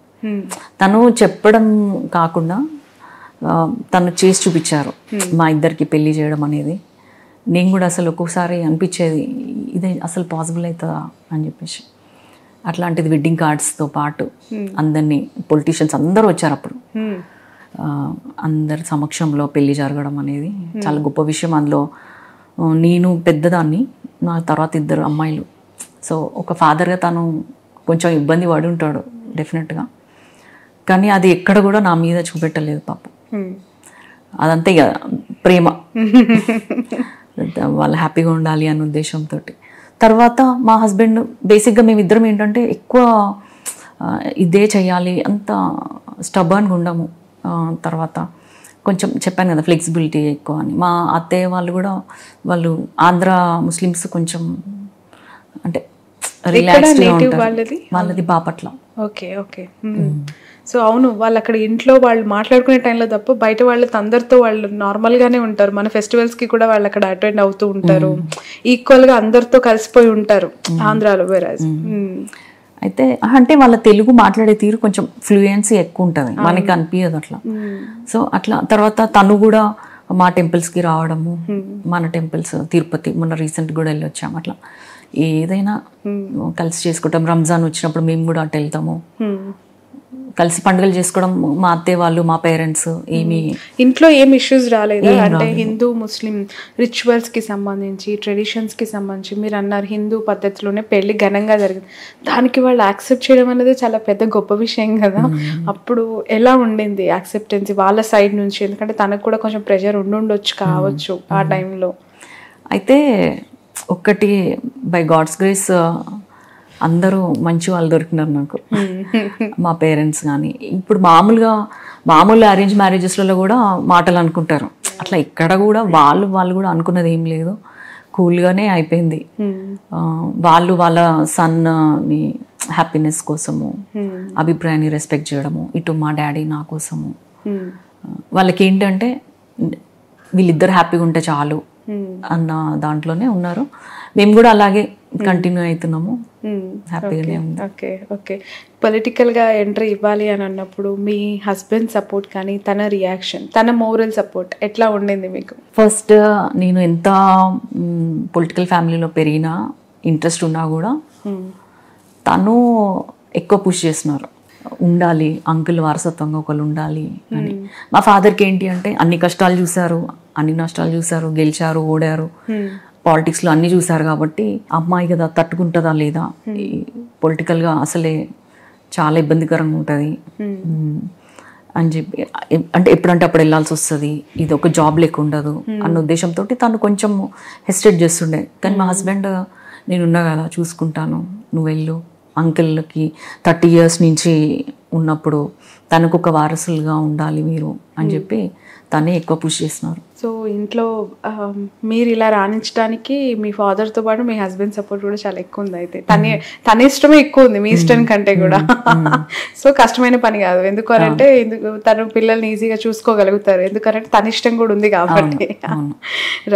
తను చెప్పడం కాకుండా తను చేసి చూపించారు మా ఇద్దరికి పెళ్లి చేయడం అనేది. నేను కూడా అసలు ఒక్కొక్కసారి అనిపించేది ఇది అసలు పాసిబుల్ అవుతుందా అని చెప్పేసి. అట్లాంటిది వెడ్డింగ్ కార్డ్స్తో పాటు అందరినీ, పొలిటీషియన్స్ అందరూ వచ్చారు అప్పుడు, అందరి సమక్షంలో పెళ్లి జరగడం అనేది చాలా గొప్ప విషయం. అందులో నేను పెద్దదాన్ని, నా తర్వాత 2 అమ్మాయిలు. సో ఒక ఫాదర్గా తను కొంచెం ఇబ్బంది పడి ఉంటాడు డెఫినెట్గా, కానీ అది ఎక్కడ కూడా నా మీద చూపెట్టలేదు పాపం. అదంతే ఇక ప్రేమ, వాళ్ళు హ్యాపీగా ఉండాలి అనే ఉద్దేశంతో. తర్వాత మా హస్బెండ్ బేసిక్గా మేమిద్దరం ఏంటంటే ఎక్కువ ఇదే చేయాలి అంత స్టబర్న్గా ఉండము. తర్వాత కొంచెం చెప్పాను కదా ఫ్లెక్సిబిలిటీ ఎక్కువ అని. మా అత్తయ్య వాళ్ళు కూడా, వాళ్ళు ఆంధ్ర ముస్లిమ్స్, కొంచెం అంటే రిలాక్స్డ్గా ఉంటారు. వాళ్ళది బాపట్ల. Okay okay. సో అవును, వాళ్ళు అక్కడ ఇంట్లో వాళ్ళు మాట్లాడుకునే టైంలో తప్ప బయట వాళ్ళతో అందరితో వాళ్ళు నార్మల్గానే ఉంటారు. మన ఫెస్టివల్స్కి కూడా వాళ్ళు అక్కడ అటెండ్ అవుతూ ఉంటారు, ఈక్వల్గా అందరితో కలిసిపోయి ఉంటారు ఆంధ్రాలో. అయితే అంటే వాళ్ళ తెలుగు మాట్లాడే తీరు కొంచెం ఫ్లూయెన్సీ ఎక్కువ ఉంటుంది, మనకి అనిపించదు అట్లా. సో అట్లా తర్వాత తను కూడా మా టెంపుల్స్కి రావడము, మన టెంపుల్స్ తిరుపతి మొన్న రీసెంట్ కూడా వెళ్ళి వచ్చాము. అట్లా ఏదైనా కలిసి చేసుకుంటాం. రంజాన్ వచ్చినప్పుడు మేము కూడా అటు వెళ్తాము, కలిసి పండుగలు చేసుకోవడం. మా అత్తయ్య వాళ్ళు, మా పేరెంట్స్ ఏమి ఇంట్లో ఏం ఇష్యూస్ రాలేదు అంటే హిందూ ముస్లిం రిచువల్స్ కి సంబంధించి, ట్రెడిషన్స్ కి సంబంధించి మీరు అన్నారు హిందూ పద్ధతిలోనే పెళ్లి ఘనంగా జరిగింది, దానికి వాళ్ళు యాక్సెప్ట్ చేయడం అనేది చాలా పెద్ద గొప్ప విషయం కదా. అప్పుడు ఎలా ఉండింది యాక్సెప్టెన్సీ వాళ్ళ సైడ్ నుంచి? ఎందుకంటే తనకు కూడా కొంచెం ప్రెషర్ ఉండుండొచ్చు కావచ్చు ఆ టైంలో. అయితే ఒక్కటి బై గాడ్స్ గ్రేస్ అందరూ మంచి వాళ్ళు దొరికినారు నాకు, మా పేరెంట్స్ కానీ. ఇప్పుడు మామూలు అరేంజ్ మ్యారేజెస్లలో కూడా మాటలు అనుకుంటారు, అట్లా ఇక్కడ కూడా వాళ్ళు కూడా అనుకున్నది ఏం లేదు, కూల్గానే అయిపోయింది. వాళ్ళ సన్ని హ్యాపీనెస్ కోసము, అభిప్రాయాన్ని రెస్పెక్ట్ చేయడము, ఇటు మా డాడీ నా కోసము. వాళ్ళకి ఏంటంటే వీళ్ళిద్దరు హ్యాపీగా ఉంటే చాలు అన్న దాంట్లోనే ఉన్నారు. మేము కూడా అలాగే కంటిన్యూ అవుతున్నాము, హ్యాపీగానే ఉంది. Okay okay. పొలిటికల్గా ఎంట్రీ ఇవ్వాలి అని అన్నప్పుడు మీ హస్బెండ్ సపోర్ట్ కానీ తన రియాక్షన్, తన మోరల్ సపోర్ట్ ఎట్లా ఉండింది మీకు? ఫస్ట్ నేను ఎంత పొలిటికల్ ఫ్యామిలీలో పెరిగినా, ఇంట్రెస్ట్ ఉన్నా కూడా తను ఎక్కువ పుష్ చేస్తున్నారు, ఉండాలి అంకుల్ వారసత్వంగా ఒకళ్ళు ఉండాలి అని. మా ఫాదర్కి ఏంటి అంటే అన్ని కష్టాలు చూశారు, అన్ని నష్టాలు చూశారు, గెలిచారు, ఓడారు, పాలిటిక్స్లో అన్నీ చూశారు కాబట్టి అమ్మాయి కదా తట్టుకుంటుందా లేదా, పొలిటికల్గా అసలే చాలా ఇబ్బందికరంగా ఉంటుంది అని చెప్పి, అంటే ఎప్పుడంటే అప్పుడు వెళ్ళాల్సి వస్తుంది, ఇది ఒక జాబ్ లెక్క ఉండదు అన్న ఉద్దేశంతో తను కొంచెం హెసిటేట్ చేస్తుండే. కానీ మా హస్బెండ్ నేనున్నా కదా చూసుకుంటాను, నువ్వు వెళ్ళు, అంకుల్కి 30 years నుంచి ఉన్నప్పుడు తనకు ఒక వారసులుగా ఉండాలి మీరు అని చెప్పి తనే ఎక్కువ పుష్ చేస్తున్నారు. సో ఇంట్లో మీరు ఇలా రాణించడానికి మీ ఫాదర్తో పాటు మీ హస్బెండ్ సపోర్ట్ కూడా చాలా ఎక్కువ ఉంది. అయితే తన ఇష్టమే ఎక్కువ ఉంది మీ ఇష్టం కంటే కూడా. సో కష్టమైన పని కాదు, ఎందుకంటే తను పిల్లల్ని ఈజీగా చూసుకోగలుగుతారు, ఎందుకంటే తన ఇష్టం కూడా ఉంది కాబట్టి.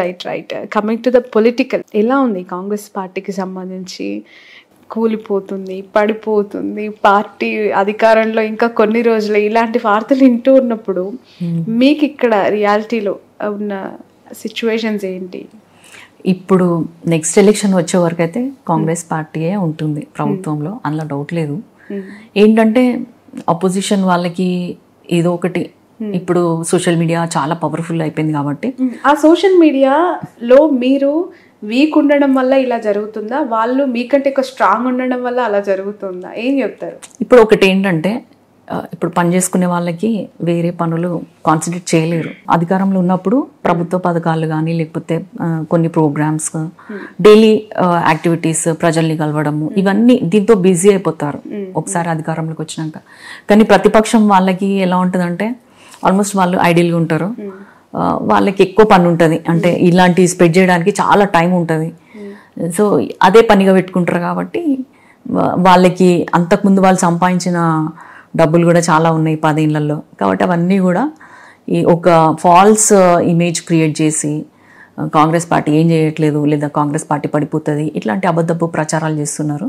Right. Coming to the political, ఎలా ఉంది కాంగ్రెస్ పార్టీకి సంబంధించి? కూలిపోతుంది, పడిపోతుంది, పార్టీ అధికారంలో ఇంకా కొన్ని రోజులు, ఇలాంటి వార్తలు వింటూ ఉన్నప్పుడు మీకు ఇక్కడ రియాలిటీలో ఉన్న సిచ్యువేషన్స్ ఏంటి? ఇప్పుడు నెక్స్ట్ ఎలక్షన్ వచ్చే వరకు అయితే కాంగ్రెస్ పార్టీయే ఉంటుంది ప్రభుత్వంలో, అందులో డౌట్ లేదు. ఏంటంటే అపోజిషన్ వాళ్ళకి ఏదో ఒకటి, ఇప్పుడు సోషల్ మీడియా చాలా పవర్ఫుల్ అయిపోయింది కాబట్టి, ఆ సోషల్ మీడియాలో మీరు వీక్ ఉండడం వల్ల ఇలా జరుగుతుందా, వాళ్ళు మీకంటే ఎక్కువ స్ట్రాంగ్ ఉండడం వల్ల అలా జరుగుతుందా, ఏం చెప్తారు? ఇప్పుడు ఒకటి ఏంటంటే, ఇప్పుడు పని చేసుకునే వాళ్ళకి వేరే పనులు కాన్సన్ట్రేట్ చేయలేరు. అధికారంలో ఉన్నప్పుడు ప్రభుత్వ పథకాలు కానీ లేకపోతే కొన్ని ప్రోగ్రామ్స్, డైలీ యాక్టివిటీస్, ప్రజల్ని కలవడము, ఇవన్నీ దీంతో బిజీ అయిపోతారు ఒకసారి అధికారంలోకి వచ్చినాక. కానీ ప్రతిపక్షం వాళ్ళకి ఎలా ఉంటుందంటే ఆల్మోస్ట్ వాళ్ళు ఐడియల్గా ఉంటారు, వాళ్ళకి ఎక్కువ పని ఉంటుంది, అంటే ఇలాంటి స్ప్రెడ్ చేయడానికి చాలా టైం ఉంటుంది. సో అదే పనిగా పెట్టుకుంటారు కాబట్టి వాళ్ళకి అంతకుముందు వాళ్ళు సంపాదించిన డబ్బులు కూడా చాలా ఉన్నాయి 10 ఏళ్లలో. కాబట్టి అవన్నీ కూడా ఈ ఒక ఫాల్స్ ఇమేజ్ క్రియేట్ చేసి కాంగ్రెస్ పార్టీ ఏం చేయట్లేదు, లేదా కాంగ్రెస్ పార్టీ పడిపోతుంది, ఇట్లాంటి అబద్ధపు ప్రచారాలు చేస్తున్నారు.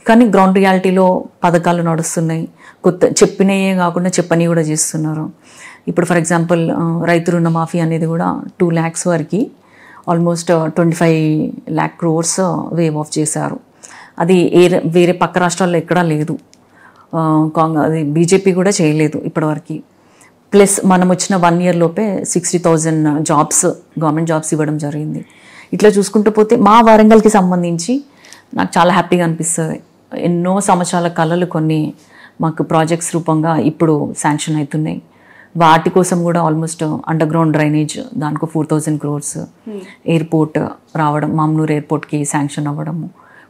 కానీ గ్రౌండ్ రియాలిటీలో పథకాలు నడుస్తున్నాయి, కొత్త చెప్పినయే కాకుండా చెప్పని కూడా చేస్తున్నారు. ఇప్పుడు ఫర్ ఎగ్జాంపుల్ రైతు రుణమాఫీ అనేది కూడా 2 lakhs వరకు almost 25 lakh crores wave of చేశారు. అది వేరే పక్క రాష్ట్రాల్లో ఎక్కడా లేదు, అది బీజేపీ కూడా చేయలేదు ఇప్పటివరకు. ప్లస్ మనం వచ్చిన 1 year లోపే 60,000 జాబ్స్, గవర్నమెంట్ జాబ్స్ ఇవ్వడం జరిగింది. ఇట్లా చూసుకుంటూ పోతే మా వరంగల్కి సంబంధించి నాకు చాలా హ్యాపీగా అనిపిస్తుంది. ఎన్నో సంవత్సరాల కళలు కొన్ని మాకు ప్రాజెక్ట్స్ రూపంగా ఇప్పుడు శాంక్షన్ అవుతున్నాయి. వాటి కోసం కూడా ఆల్మోస్ట్ అండర్ గ్రౌండ్ డ్రైనేజ్, దానికి 4,000 crores, ఎయిర్పోర్ట్ రావడం, మామ్నూర్ ఎయిర్పోర్ట్కి శాంక్షన్ అవ్వడము,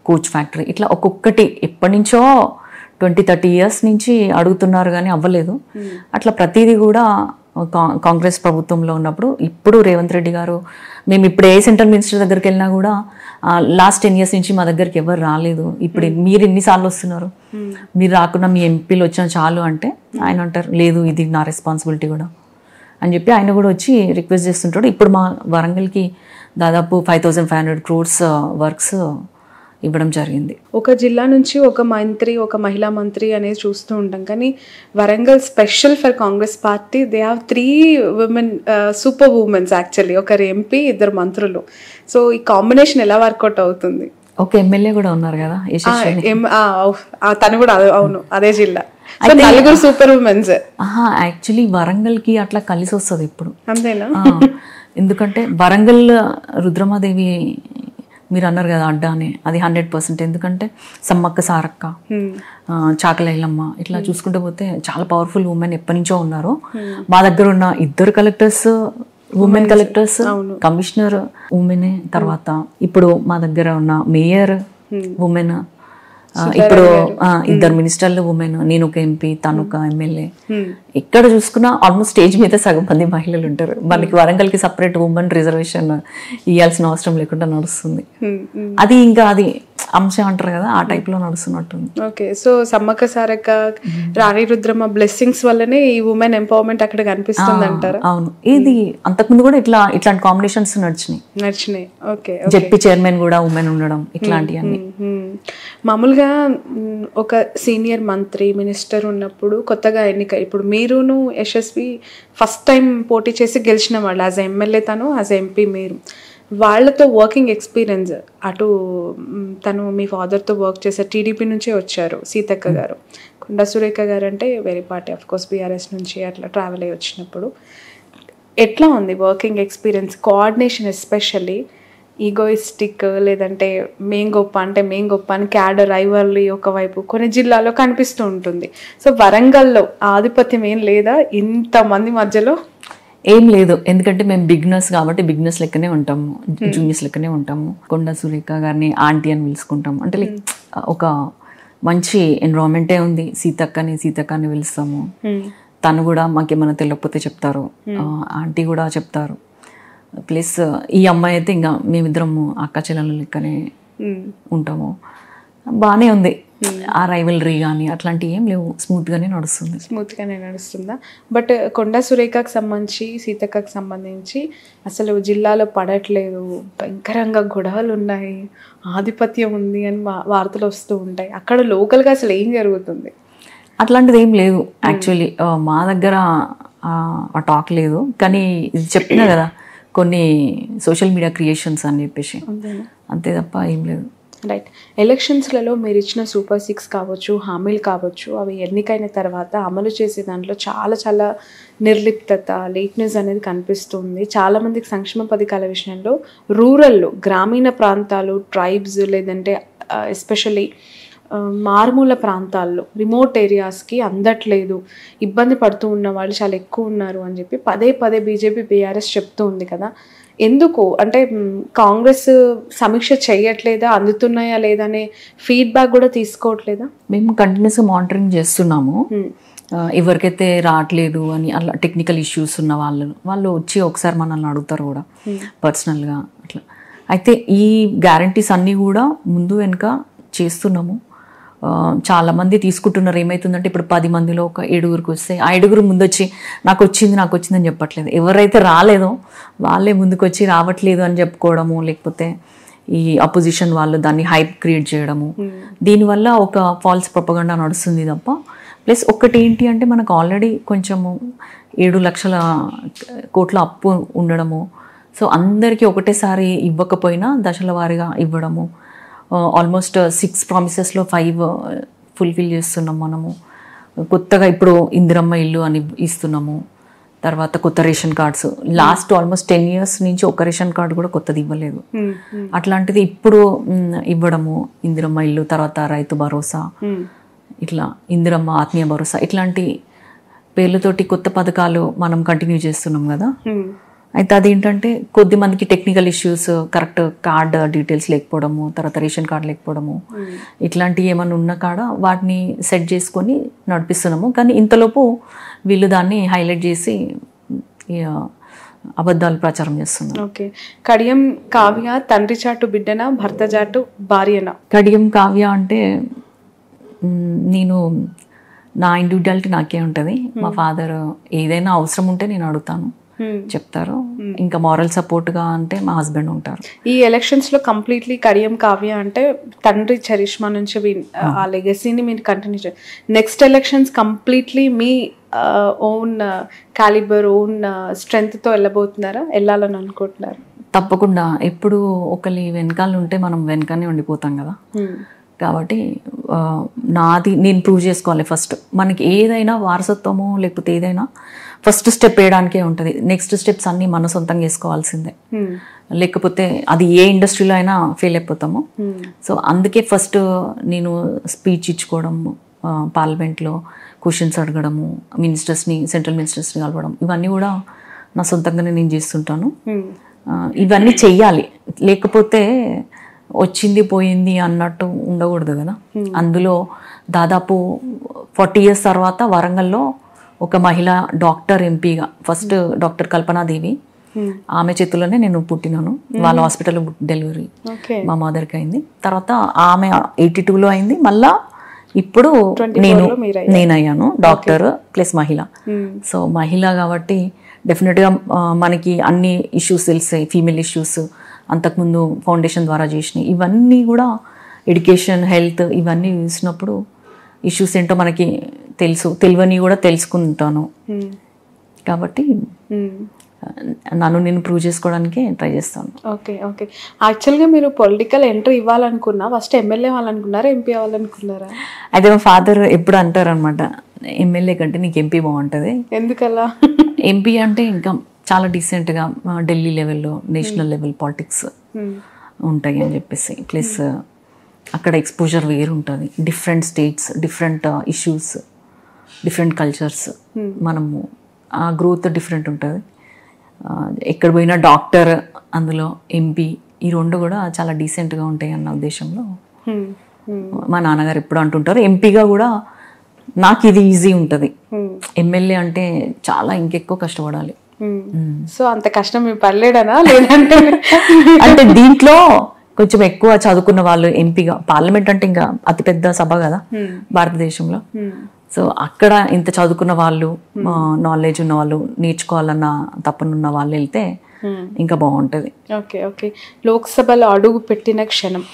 కోచ్ ఫ్యాక్టరీ, ఇట్లా ఒక్కొక్కటి ఎప్పటి నుంచో 20-30 years నుంచి అడుగుతున్నారు కానీ అవ్వలేదు. అట్లా ప్రతిదీ కూడా కాంగ్రెస్ ప్రభుత్వంలో ఉన్నప్పుడు, ఇప్పుడు రేవంత్ రెడ్డి గారు, మేము ఇప్పుడు ఏ సెంట్రల్ మినిస్టర్ దగ్గరికి వెళ్ళినా కూడా లాస్ట్ 10 years నుంచి మా దగ్గరికి ఎవరు రాలేదు, ఇప్పుడు మీరు ఎన్నిసార్లు వస్తున్నారు, మీరు రాకుండా మీ ఎంపీలు వచ్చినా చాలు అంటే ఆయన అంటారు లేదు ఇది నా రెస్పాన్సిబిలిటీ కూడా అని చెప్పి ఆయన కూడా వచ్చి రిక్వెస్ట్ చేస్తుంటాడు. ఇప్పుడు మా వరంగల్కి దాదాపు 5,500 crores వర్క్స్ ఇవ్వడం జరిగింది. ఒక జిల్లా నుంచి ఒక మంత్రి, ఒక మహిళా మంత్రి అనేది చూస్తూ ఉంటాం, కానీ Warangal special for Congress party. They have 3 women super women's actually. ఒకరు ఎంపీ, 2 మంత్రులు. సో ఈ కాంబినేషన్ ఎలా వర్కౌట్ అవుతుంది? ఒక ఎమ్మెల్యే కూడా ఉన్నారు కదా, తను కూడా అవును అదే జిల్లా. నలుగురు సూపర్ ఉమెన్స్. యాక్చువల్లీ వరంగల్కి అట్లా కలిసి వస్తుంది ఇప్పుడు. అంతేనా? ఎందుకంటే వరంగల్ రుద్రమాదేవి మీరు అన్నారు కదా అడ్డా అని, అది 100%. ఎందుకంటే సమ్మక్క సారక్క, చాకలైలమ్మ ఇట్లా చూసుకుంటూ పోతే చాలా పవర్ఫుల్ ఉమెన్ ఎప్పటి నుంచో ఉన్నారు. మా దగ్గర ఉన్న 2 కలెక్టర్స్ ఉమెన్ కలెక్టర్స్, కమిషనర్ ఉమెనే. తర్వాత ఇప్పుడు మా దగ్గర ఉన్న మేయర్ ఉమెన్, ఇప్పుడు 2 మినిస్టర్లు ఉమెన్, నేను ఒక ఎంపీ, తను ఒక ఎమ్మెల్యే. ఎక్కడ చూసుకున్నా ఆల్మోస్ట్ స్టేజ్ మీద సగం మంది మహిళలు ఉంటారు. మనకి వరంగల్కి సపరేట్ ఉమెన్ రిజర్వేషన్ ఇవ్వాల్సిన అవసరం లేకుండా నడుస్తుంది. అది ఇంకా అది అంశం అంటారు కదా, ఆ టైప్ లో నడుస్తున్నట్టుంది. ఓకే, సో సమ్మక్క సారక్క, రాణి రుద్రమ్మ బ్లెస్సింగ్స్ వల్లనే ఈ ఉమెన్ ఎంపవర్మెంట్ అక్కడ కనిపిస్తుంది అంటారు. అవును, ఇది అంతకుముందు కూడా ఇట్లాంటి కాంబినేషన్స్ నడిచినాయి. ఓకే, జెడ్పీ చైర్మన్ కూడా ఉమెన్ ఉండడం, ఇట్లాంటివన్నీ. మామూలుగా ఒక సీనియర్ మంత్రి, మినిస్టర్ ఉన్నప్పుడు కొత్తగా ఎన్నిక, ఇప్పుడు మీరును యశస్వి ఫస్ట్ టైం పోటీ చేసి గెలిచిన వాళ్ళు, యాజ్ ఎమ్మెల్యే తను, యాజ్ ఎంపీ మీరు. వాళ్ళతో వర్కింగ్ ఎక్స్పీరియన్స్, అటు తను మీ ఫాదర్తో వర్క్ చేసే టీడీపీ నుంచే వచ్చారు సీతక్క గారు, కొండా సురేఖ గారు అంటే వేరే పార్టీ, ఆఫ్ కోర్స్ బీఆర్ఎస్ నుంచి అట్లా ట్రావెల్ అయ్యి వచ్చినప్పుడు ఎట్లా ఉంది working experience, coordination, especially egoistic లేదంటే మేం గొప్ప అంటే మేం గొప్ప అని క్యాడర్ రైవల్లీ ఒకవైపు కొన్ని జిల్లాలో కనిపిస్తూ ఉంటుంది. సో వరంగల్లో ఆధిపత్యం ఏం లేదా ఇంతమంది మధ్యలో? ఏం లేదు, ఎందుకంటే మేము బిగినర్స్ కాబట్టి బిగినర్స్ లెక్కనే ఉంటాము, జూనియర్స్ లెక్కనే ఉంటాము. కొండా సురేఖ గారిని ఆంటీ అని పిలుచుకుంటాము. అంటే లైక్ ఒక మంచి ఎన్విరాన్మెంటే ఉంది. సీతక్క అని పిలుస్తాము. తను కూడా మాకేమైనా తెలియకపోతే చెప్తారు, ఆంటీ కూడా చెప్తారు. ప్లస్ ఈ అమ్మాయి అయితే ఇంకా మేమిద్దరము అక్క చెల్లెల లెక్కనే ఉంటాము. బాగానే ఉంది. ఆ రైవలరీ కానీ అట్లాంటివి ఏం లేవు, స్మూత్గానే నడుస్తుందా? బట్ కొండా సురేఖకు సంబంధించి, సీతక్కకు సంబంధించి అసలు జిల్లాలో పడట్లేదు, భయంకరంగా గొడవలు ఉన్నాయి, ఆధిపత్యం ఉంది అని వార్తలు వస్తూ ఉంటాయి. అక్కడ లోకల్గా అసలు ఏం జరుగుతుంది? అట్లాంటిది ఏం లేదు యాక్చువల్లీ. మా దగ్గర ఆ టాక్ లేదు. కానీ ఇది చెప్పినా కదా, కొన్ని సోషల్ మీడియా క్రియేషన్స్ అని చెప్పేసి, అంతే తప్ప ఏం లేదు. రైట్. ఎలక్షన్స్లలో మీరు ఇచ్చిన సూపర్ 6 కావచ్చు, హామీలు కావచ్చు, అవి ఎన్నికైన తర్వాత అమలు చేసే దాంట్లో చాలా నిర్లిప్తత, లేట్నెస్ అనేది కనిపిస్తుంది. చాలామందికి సంక్షేమ పథకాల విషయంలో రూరల్లో, గ్రామీణ ప్రాంతాలు, ట్రైబ్స్ లేదంటే ఎస్పెషల్లీ మారుమూల ప్రాంతాల్లో, రిమోట్ ఏరియాస్కి అందట్లేదు, ఇబ్బంది పడుతూ ఉన్న వాళ్ళు చాలా ఎక్కువ ఉన్నారు అని చెప్పి పదే బీజేపీ బీఆర్ఎస్ చెప్తూ ఉంది కదా. ఎందుకు అంటే కాంగ్రెస్ సమీక్ష చేయట్లేదా, అందుతున్నాయా లేదా అనే ఫీడ్బ్యాక్ కూడా తీసుకోవట్లేదా? మేము కంటిన్యూస్గా మానిటరింగ్ చేస్తున్నాము. ఎవరికైతే రావట్లేదు అని అలా టెక్నికల్ ఇష్యూస్ ఉన్న వాళ్ళు వచ్చి ఒకసారి మనల్ని అడుగుతారు కూడా పర్సనల్గా అట్లా. అయితే ఈ గ్యారంటీస్ అన్నీ కూడా ముందు వెనుక చేస్తున్నాము. చాలామంది తీసుకుంటున్నారు. ఏమవుతుందంటే ఇప్పుడు 10 మందిలో ఒక 7గురికి వస్తే ఆ 7గురు ముందొచ్చి నాకు వచ్చిందని చెప్పట్లేదు. ఎవరైతే రాలేదో వాళ్ళే ముందుకొచ్చి రావట్లేదు అని చెప్పుకోవడము, లేకపోతే ఈ అపోజిషన్ వాళ్ళు దాన్ని హైప్ క్రియేట్ చేయడము, దీనివల్ల ఒక ఫాల్స్ ప్రొపగండా నడుస్తుంది తప్ప. ప్లస్ ఒకటి ఏంటి అంటే మనకు ఆల్రెడీ కొంచెము 7 లక్షల కోట్ల అప్పు ఉండడము. సో అందరికీ ఒకటేసారి ఇవ్వకపోయినా దశల వారీగా ఇవ్వడము. ఆల్మోస్ట్ 6 ప్రామిసెస్లో 5 ఫుల్ఫిల్ చేస్తున్నాం మనము. కొత్తగా ఇప్పుడు ఇందిరమ్మ ఇల్లు అని ఇస్తున్నాము. తర్వాత కొత్త ration cards, last almost 10 years నుంచి ఒక రేషన్ కార్డు కూడా కొత్తది ఇవ్వలేదు. అట్లాంటిది ఇప్పుడు ఇవ్వడము, ఇందిరమ్మ ఇల్లు, తర్వాత రైతు భరోసా, ఇట్లా ఇందిరమ్మ ఆత్మీయ భరోసా, ఇట్లాంటి పేర్లతోటి కొత్త పథకాలు మనం కంటిన్యూ చేస్తున్నాం కదా. అయితే అదేంటంటే కొద్ది మందికి technical issues, correct card details లేకపోవడము, తర్వాత రేషన్ కార్డు లేకపోవడము, ఇట్లాంటివి ఏమైనా ఉన్న కాడ వాటిని సెట్ చేసుకొని నడిపిస్తున్నాము. కానీ ఇంతలోపు వీళ్ళు దాన్ని హైలైట్ చేసి అబద్ధాలు ప్రచారం చేస్తున్నారు. ఓకే. కడియం కావ్య తండ్రి చాటు బిడ్డనా, భర్త చాటు భార్యనా? కడియం కావ్య అంటే నేను నా ఇండివిజువాలిటీ నాకే ఉంటుంది. మా ఫాదర్ ఏదైనా అవసరం ఉంటే నేను అడుగుతాను, చెప్తారు. ఇంకా మారల్ సపోర్ట్గా అంటే మా హస్బెండ్ ఉంటారు. ఈ ఎలక్షన్స్లో కంప్లీట్లీ కడియం కావ్య అంటే తండ్రి చరిష్మా నుంచి ఆ లెగసీని మీరు కంటిన్యూ చేయాలి. నెక్స్ట్ ఎలక్షన్స్ కంప్లీట్లీ మీ ఓన్ క్యాలిబర్ ఓన్ స్ట్రెంగ్త్తో వెళ్ళాలని అనుకుంటున్నారు? తప్పకుండా. ఎప్పుడు ఒకరి వెనకాల ఉంటే మనం వెనకనే ఉండిపోతాం కదా. కాబట్టి నేను ప్రూవ్ చేసుకోవాలి ఫస్ట్. మనకి ఏదైనా వారసత్వమో లేకపోతే ఏదైనా ఫస్ట్ స్టెప్ వేయడానికే ఉంటుంది. నెక్స్ట్ స్టెప్స్ అన్నీ మన సొంతంగా వేసుకోవాల్సిందే. లేకపోతే అది ఏ ఇండస్ట్రీలో అయినా ఫెయిల్ అయిపోతాము. సో అందుకే ఫస్ట్ నేను స్పీచ్ ఇచ్చుకోవడము, పార్లమెంట్లో క్వశ్చన్స్ అడగడము, సెంట్రల్ మినిస్టర్స్ని కలవడం, ఇవన్నీ కూడా నా సొంతంగానే నేను చేస్తుంటాను. ఇవన్నీ చెయ్యాలి. లేకపోతే వచ్చింది పోయింది అన్నట్టు ఉండకూడదు కదా. అందులో దాదాపు 40 years తర్వాత వరంగల్లో ఒక మహిళ డాక్టర్ ఎంపీగా ఫస్ట్ డాక్టర్ కల్పనాదేవి, ఆమె చేతుల్లోనే నేను పుట్టినాను. వాళ్ళ హాస్పిటల్లో డెలివరీ మా మదర్కి అయింది. తర్వాత ఆమె 82లో అయింది. మళ్ళా ఇప్పుడు నేనయ్యాను డాక్టర్ ప్లస్ మహిళ. సో మహిళ కాబట్టి డెఫినెట్గా మనకి అన్ని ఇష్యూస్ తెలిసాయి, ఫీమేల్ ఇష్యూస్ అంతకుముందు ఫౌండేషన్ ద్వారా చేసినాయి. ఇవన్నీ కూడా ఎడ్యుకేషన్, హెల్త్ ఇవన్నీ చూసినప్పుడు ఇష్యూస్ ఏంటో మనకి తెలియని కూడా తెలుసుకుంటాను. కాబట్టి నన్ను నేను ప్రూవ్ చేసుకోవడానికే ట్రై చేస్తాను. ఓకే. యాక్చువల్గా మీరు పొలిటికల్ ఎంట్రీ ఇవ్వాలనుకున్నా ఫస్ట్ ఎమ్మెల్యే అవ్వాలనుకున్నారా, ఎంపీ అవ్వాలనుకున్నారా? అయితే మా ఫాదర్ ఎప్పుడు అంటారు అనమాట, ఎమ్మెల్యే కంటే నీకు ఎంపీ బాగుంటుంది. ఎందుకలా? ఎంపీ అంటే ఇంకా చాలా డీసెంట్గా ఢిల్లీ లెవెల్లో, నేషనల్ లెవెల్ పాలిటిక్స్ ఉంటాయి అని చెప్పేసి, ప్లస్ అక్కడ ఎక్స్పోజర్ వేరు ఉంటుంది. Different states, different issues, different cultures, మనము ఆ గ్రోత్ డిఫరెంట్ ఉంటుంది. ఎక్కడ పోయినా డాక్టర్, అందులో ఎంపీ, ఈ రెండు కూడా చాలా డీసెంట్గా ఉంటాయి అన్న ఉద్దేశంలో మా నాన్నగారు ఎప్పుడు అంటుంటారు. ఎంపీగా కూడా నాకు ఇది ఈజీ ఉంటుంది, ఎమ్మెల్యే అంటే చాలా ఇంకెక్కువ కష్టపడాలి. సో అంత కష్టం మీరు పడలేడనా? లేదంటే అంటే దీంట్లో కొంచెం ఎక్కువ చదువుకున్న వాళ్ళు ఎంపీగా, పార్లమెంట్ అంటే ఇంకా అతిపెద్ద సభ కదా భారతదేశంలో. సో అక్కడ ఇంత చదువుకున్న వాళ్ళు, నాలెడ్జ్ ఉన్న వాళ్ళు, నేర్చుకోవాలన్న తప్పనున్న వాళ్ళు వెళ్తే ఇంకా బాగుంటుంది. ఓకే. లోక్సభలో అడుగు పెట్టిన క్షణం,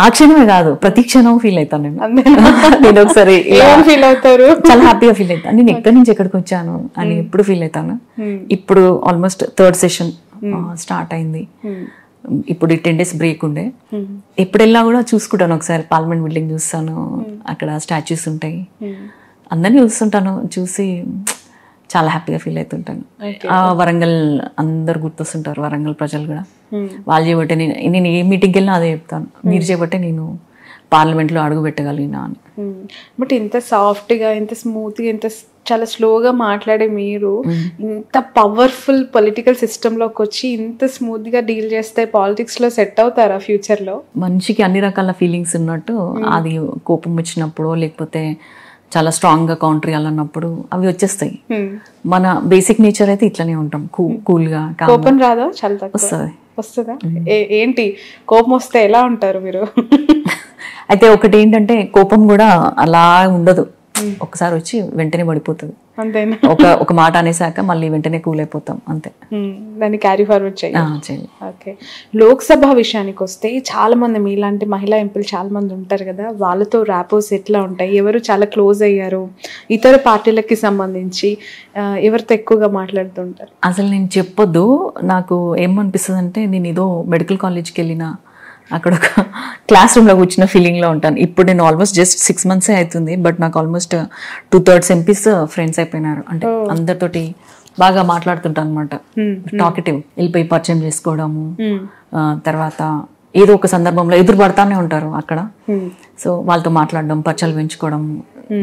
ఆ క్షణమే కాదు ప్రతి క్షణం ఫీల్ అవుతాను నేను ఒకసారి ఫీల్ అవుతారు, చాలా హ్యాపీగా ఫీల్ అవుతాను. నేను ఎక్కడి నుంచి ఎక్కడికి వచ్చాను అని ఎప్పుడు ఫీల్ అవుతాను. ఇప్పుడు ఆల్మోస్ట్ 3rd session స్టార్ట్ అయింది. ఇప్పుడు 10 days బ్రేక్ ఉండే. ఎప్పుడు వెళ్ళా కూడా చూసుకుంటాను, ఒకసారి పార్లమెంట్ బిల్డింగ్ చూస్తాను, అక్కడ స్టాచ్యూస్ ఉంటాయి, అందరినీ చూస్తుంటాను. చూసి చాలా హ్యాపీగా ఫీల్ అవుతుంటాను. వరంగల్ అందరు గుర్తొస్తుంటారు, వరంగల్ ప్రజలు కూడా. వాళ్ళు చేయబట్టే నేను ఏ మీటింగ్కి వెళ్ళినా అదే చెప్తాను, మీరు చేయబట్టే నేను పార్లమెంట్లో అడుగు పెట్టగలిగినా అని. బట్ ఇంత సాఫ్ట్గా, ఇంత స్మూత్గా, ఇంత చాలా స్లోగా మాట్లాడే మీరు ఇంత పవర్ఫుల్ పొలిటికల్ సిస్టంలోకి వచ్చి ఇంత స్మూత్గా డీల్ చేస్తే పాలిటిక్స్లో సెట్ అవుతారా ఫ్యూచర్లో? మనిషికి అన్ని రకాల ఫీలింగ్స్ ఉన్నట్టు, అది కోపం వచ్చినప్పుడు లేకపోతే చాలా స్ట్రాంగ్గా కౌంటర్ చేయాలన్నప్పుడు అవి వచ్చేస్తాయి. మన బేసిక్ నేచర్ అయితే ఇట్లనే ఉంటాం, కూల్గా. కోపం రాదా? చాలా తక్కువ వస్తుందా? ఏంటి కోపం వస్తే ఎలా ఉంటారు మీరు? అయితే ఒకటి ఏంటంటే కోపం కూడా అలా ఉండదు, ఒకసారి వచ్చి వెంటనే పడిపోతుంది. అంతేనా? ఒక మాట అనేసాక మళ్ళీ వెంటనే కూల్ అయిపోతాం, అంతే. దాన్ని క్యారీ ఫార్వర్డ్ చేయాలి. ఓకే. లోక్సభ విషయానికి వస్తే చాలా మంది మీలాంటి మహిళా ఎంపీలు చాలా మంది ఉంటారు కదా, వాళ్ళతో ర్యాపోస్ ఎట్లా ఉంటాయి? ఎవరు చాలా క్లోజ్ అయ్యారు ఇతర పార్టీలకి సంబంధించి? ఎవరితో ఎక్కువగా మాట్లాడుతుంటారు? అసలు నేను చెప్పొద్దు, నాకు ఏమనిపిస్తుంది అంటే నేను ఏదో మెడికల్ కాలేజ్కి వెళ్ళినా అక్కడ ఒక క్లాస్ రూమ్లో కూర్చున్న ఫీలింగ్లో ఉంటాను. ఇప్పుడు నేను ఆల్మోస్ట్ జస్ట్ 6 months అవుతుంది, బట్ నాకు ఆల్మోస్ట్ 2/3 MPs ఫ్రెండ్స్ అయిపోయినారు. అంటే అందరితోటి బాగా మాట్లాడుతుంటాను అనమాట, టాకెటివ్. వెళ్ళిపోయి పరిచయం చేసుకోవడము, తర్వాత ఏదో ఒక సందర్భంలో ఎదురు పడతానే ఉంటారు అక్కడ. సో వాళ్ళతో మాట్లాడడం, పరిచయాలు పెంచుకోవడం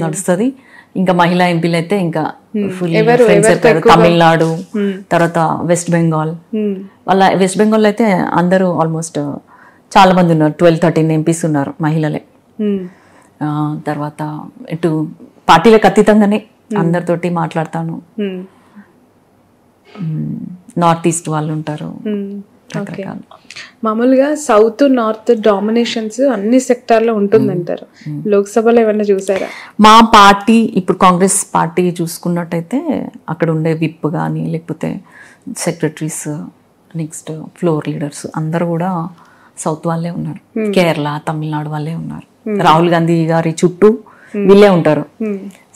నడుస్తుంది. ఇంకా మహిళా ఎంపీలు అయితే ఇంకా ఫుల్ ఫ్రెండ్స్ అయిపోయారు. తమిళనాడు, తర్వాత వెస్ట్ బెంగాల్. వాళ్ళ వెస్ట్ బెంగాల్ అయితే అందరూ ఆల్మోస్ట్ చాలా మంది ఉన్నారు, 12-13 MPs ఉన్నారు మహిళలే. తర్వాత ఇటు పార్టీలకు అతీతంగానే అందరితోటి మాట్లాడతాను. నార్త్ ఈస్ట్ వాళ్ళు ఉంటారు, రకరకాలు. మామూలుగా సౌత్ నార్త్ డామినేషన్స్ అన్ని సెక్టార్లో ఉంటుందంటారు. లోక్సభలో ఏమన్నా చూసారా? మా పార్టీ ఇప్పుడు కాంగ్రెస్ పార్టీ చూసుకున్నట్టయితే అక్కడ ఉండే విప్ కానీ లేకపోతే సెక్రటరీస్ నెక్స్ట్ ఫ్లోర్ లీడర్స్ అందరూ కూడా సౌత్ వాళ్ళే ఉన్నారు. కేరళ తమిళనాడు వాళ్ళే ఉన్నారు. రాహుల్ గాంధీ గారి చుట్టూ వీళ్ళే ఉంటారు.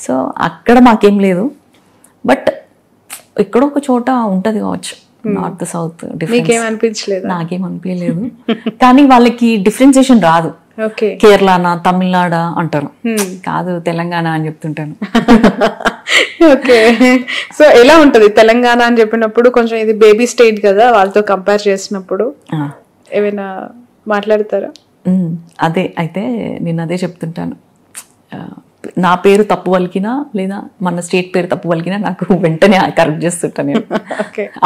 సో అక్కడ మాకేం లేదు, బట్ ఎక్కడో ఒక చోట ఉంటది కావచ్చు నార్త్ సౌత్ డిఫరెన్స్. నాకేం అనిపించలేదు, కానీ వాళ్ళకి డిఫరెన్సియేషన్ రాదు. కేరళనా తమిళనాడు అంటారు, కాదు తెలంగాణ అని చెప్తుంటాను. ఓకే, సో ఎలా ఉంటది తెలంగాణ అని చెప్పినప్పుడు? కొంచెం ఇది బేబీ స్టేట్ కదా, వాళ్ళతో కంపేర్ చేసినప్పుడు ఏమైనా మాట్లాడతారా? అదే అయితే నేను అదే చెప్తుంటాను. నా పేరు తప్పు పలికినా లేదా మన స్టేట్ పేరు తప్పు పలికినా నాకు వెంటనే కరెక్ట్ చేస్తుంటాను నేను.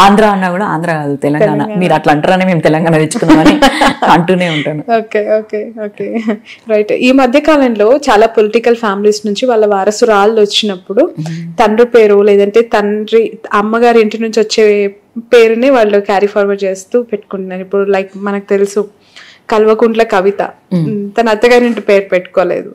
ఆంధ్ర అన్నా కూడా ఆంధ్ర కాదు తెలంగాణ, మీరు అట్లా అంటారని మేము తెలంగాణ తెచ్చుకున్నామని అంటూనే ఉంటాను. Okay okay okay right. ఈ మధ్య కాలంలో చాలా పొలిటికల్ ఫ్యామిలీస్ నుంచి వాళ్ళ వారసురాళ్ళు వచ్చినప్పుడు తండ్రి పేరు లేదంటే అమ్మగారి ఇంటి నుంచి వచ్చే పేరుని వాళ్ళు క్యారీ ఫార్వర్డ్ చేస్తూ పెట్టుకుంటున్నారు. ఇప్పుడు లైక్ మనకు తెలుసు కల్వకుంట్ల కవిత, తన అత్తగారింటి పేరు పెట్టుకోలేదు.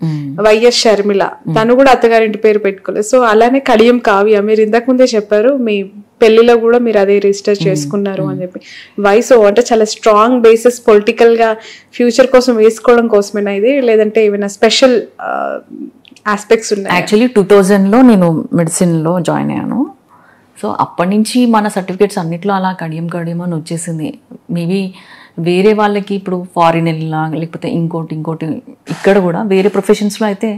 వైఎస్ షర్మిల, తను కూడా అత్తగారింటి పేరు పెట్టుకోలేదు. సో అలానే కడియం కావ్య, మీరు ఇంతకు ముందే చెప్పారు మీ పెళ్లిలో కూడా మీరు అదే రిజిస్టర్ చేసుకున్నారు అని చెప్పి. వయసు అంటే చాలా స్ట్రాంగ్ బేసిస్ పొలిటికల్ గా ఫ్యూచర్ కోసం వేసుకోవడం కోసమేనా ఇది, లేదంటే ఏమైనా స్పెషల్ ఆస్పెక్ట్స్ ఉన్నాయి? యాక్చువల్లీ 2000లో నేను మెడిసిన్లో జాయిన్ అయ్యాను. సో అప్పటి నుంచి మన సర్టిఫికేట్స్ అన్నిట్లో అలా కడియం అని వచ్చేసింది. మేబీ వేరే వాళ్ళకి ఇప్పుడు ఫారిన్ వెళ్ళినా లేకపోతే ఇంకోటి ఇక్కడ కూడా వేరే ప్రొఫెషన్స్లో అయితే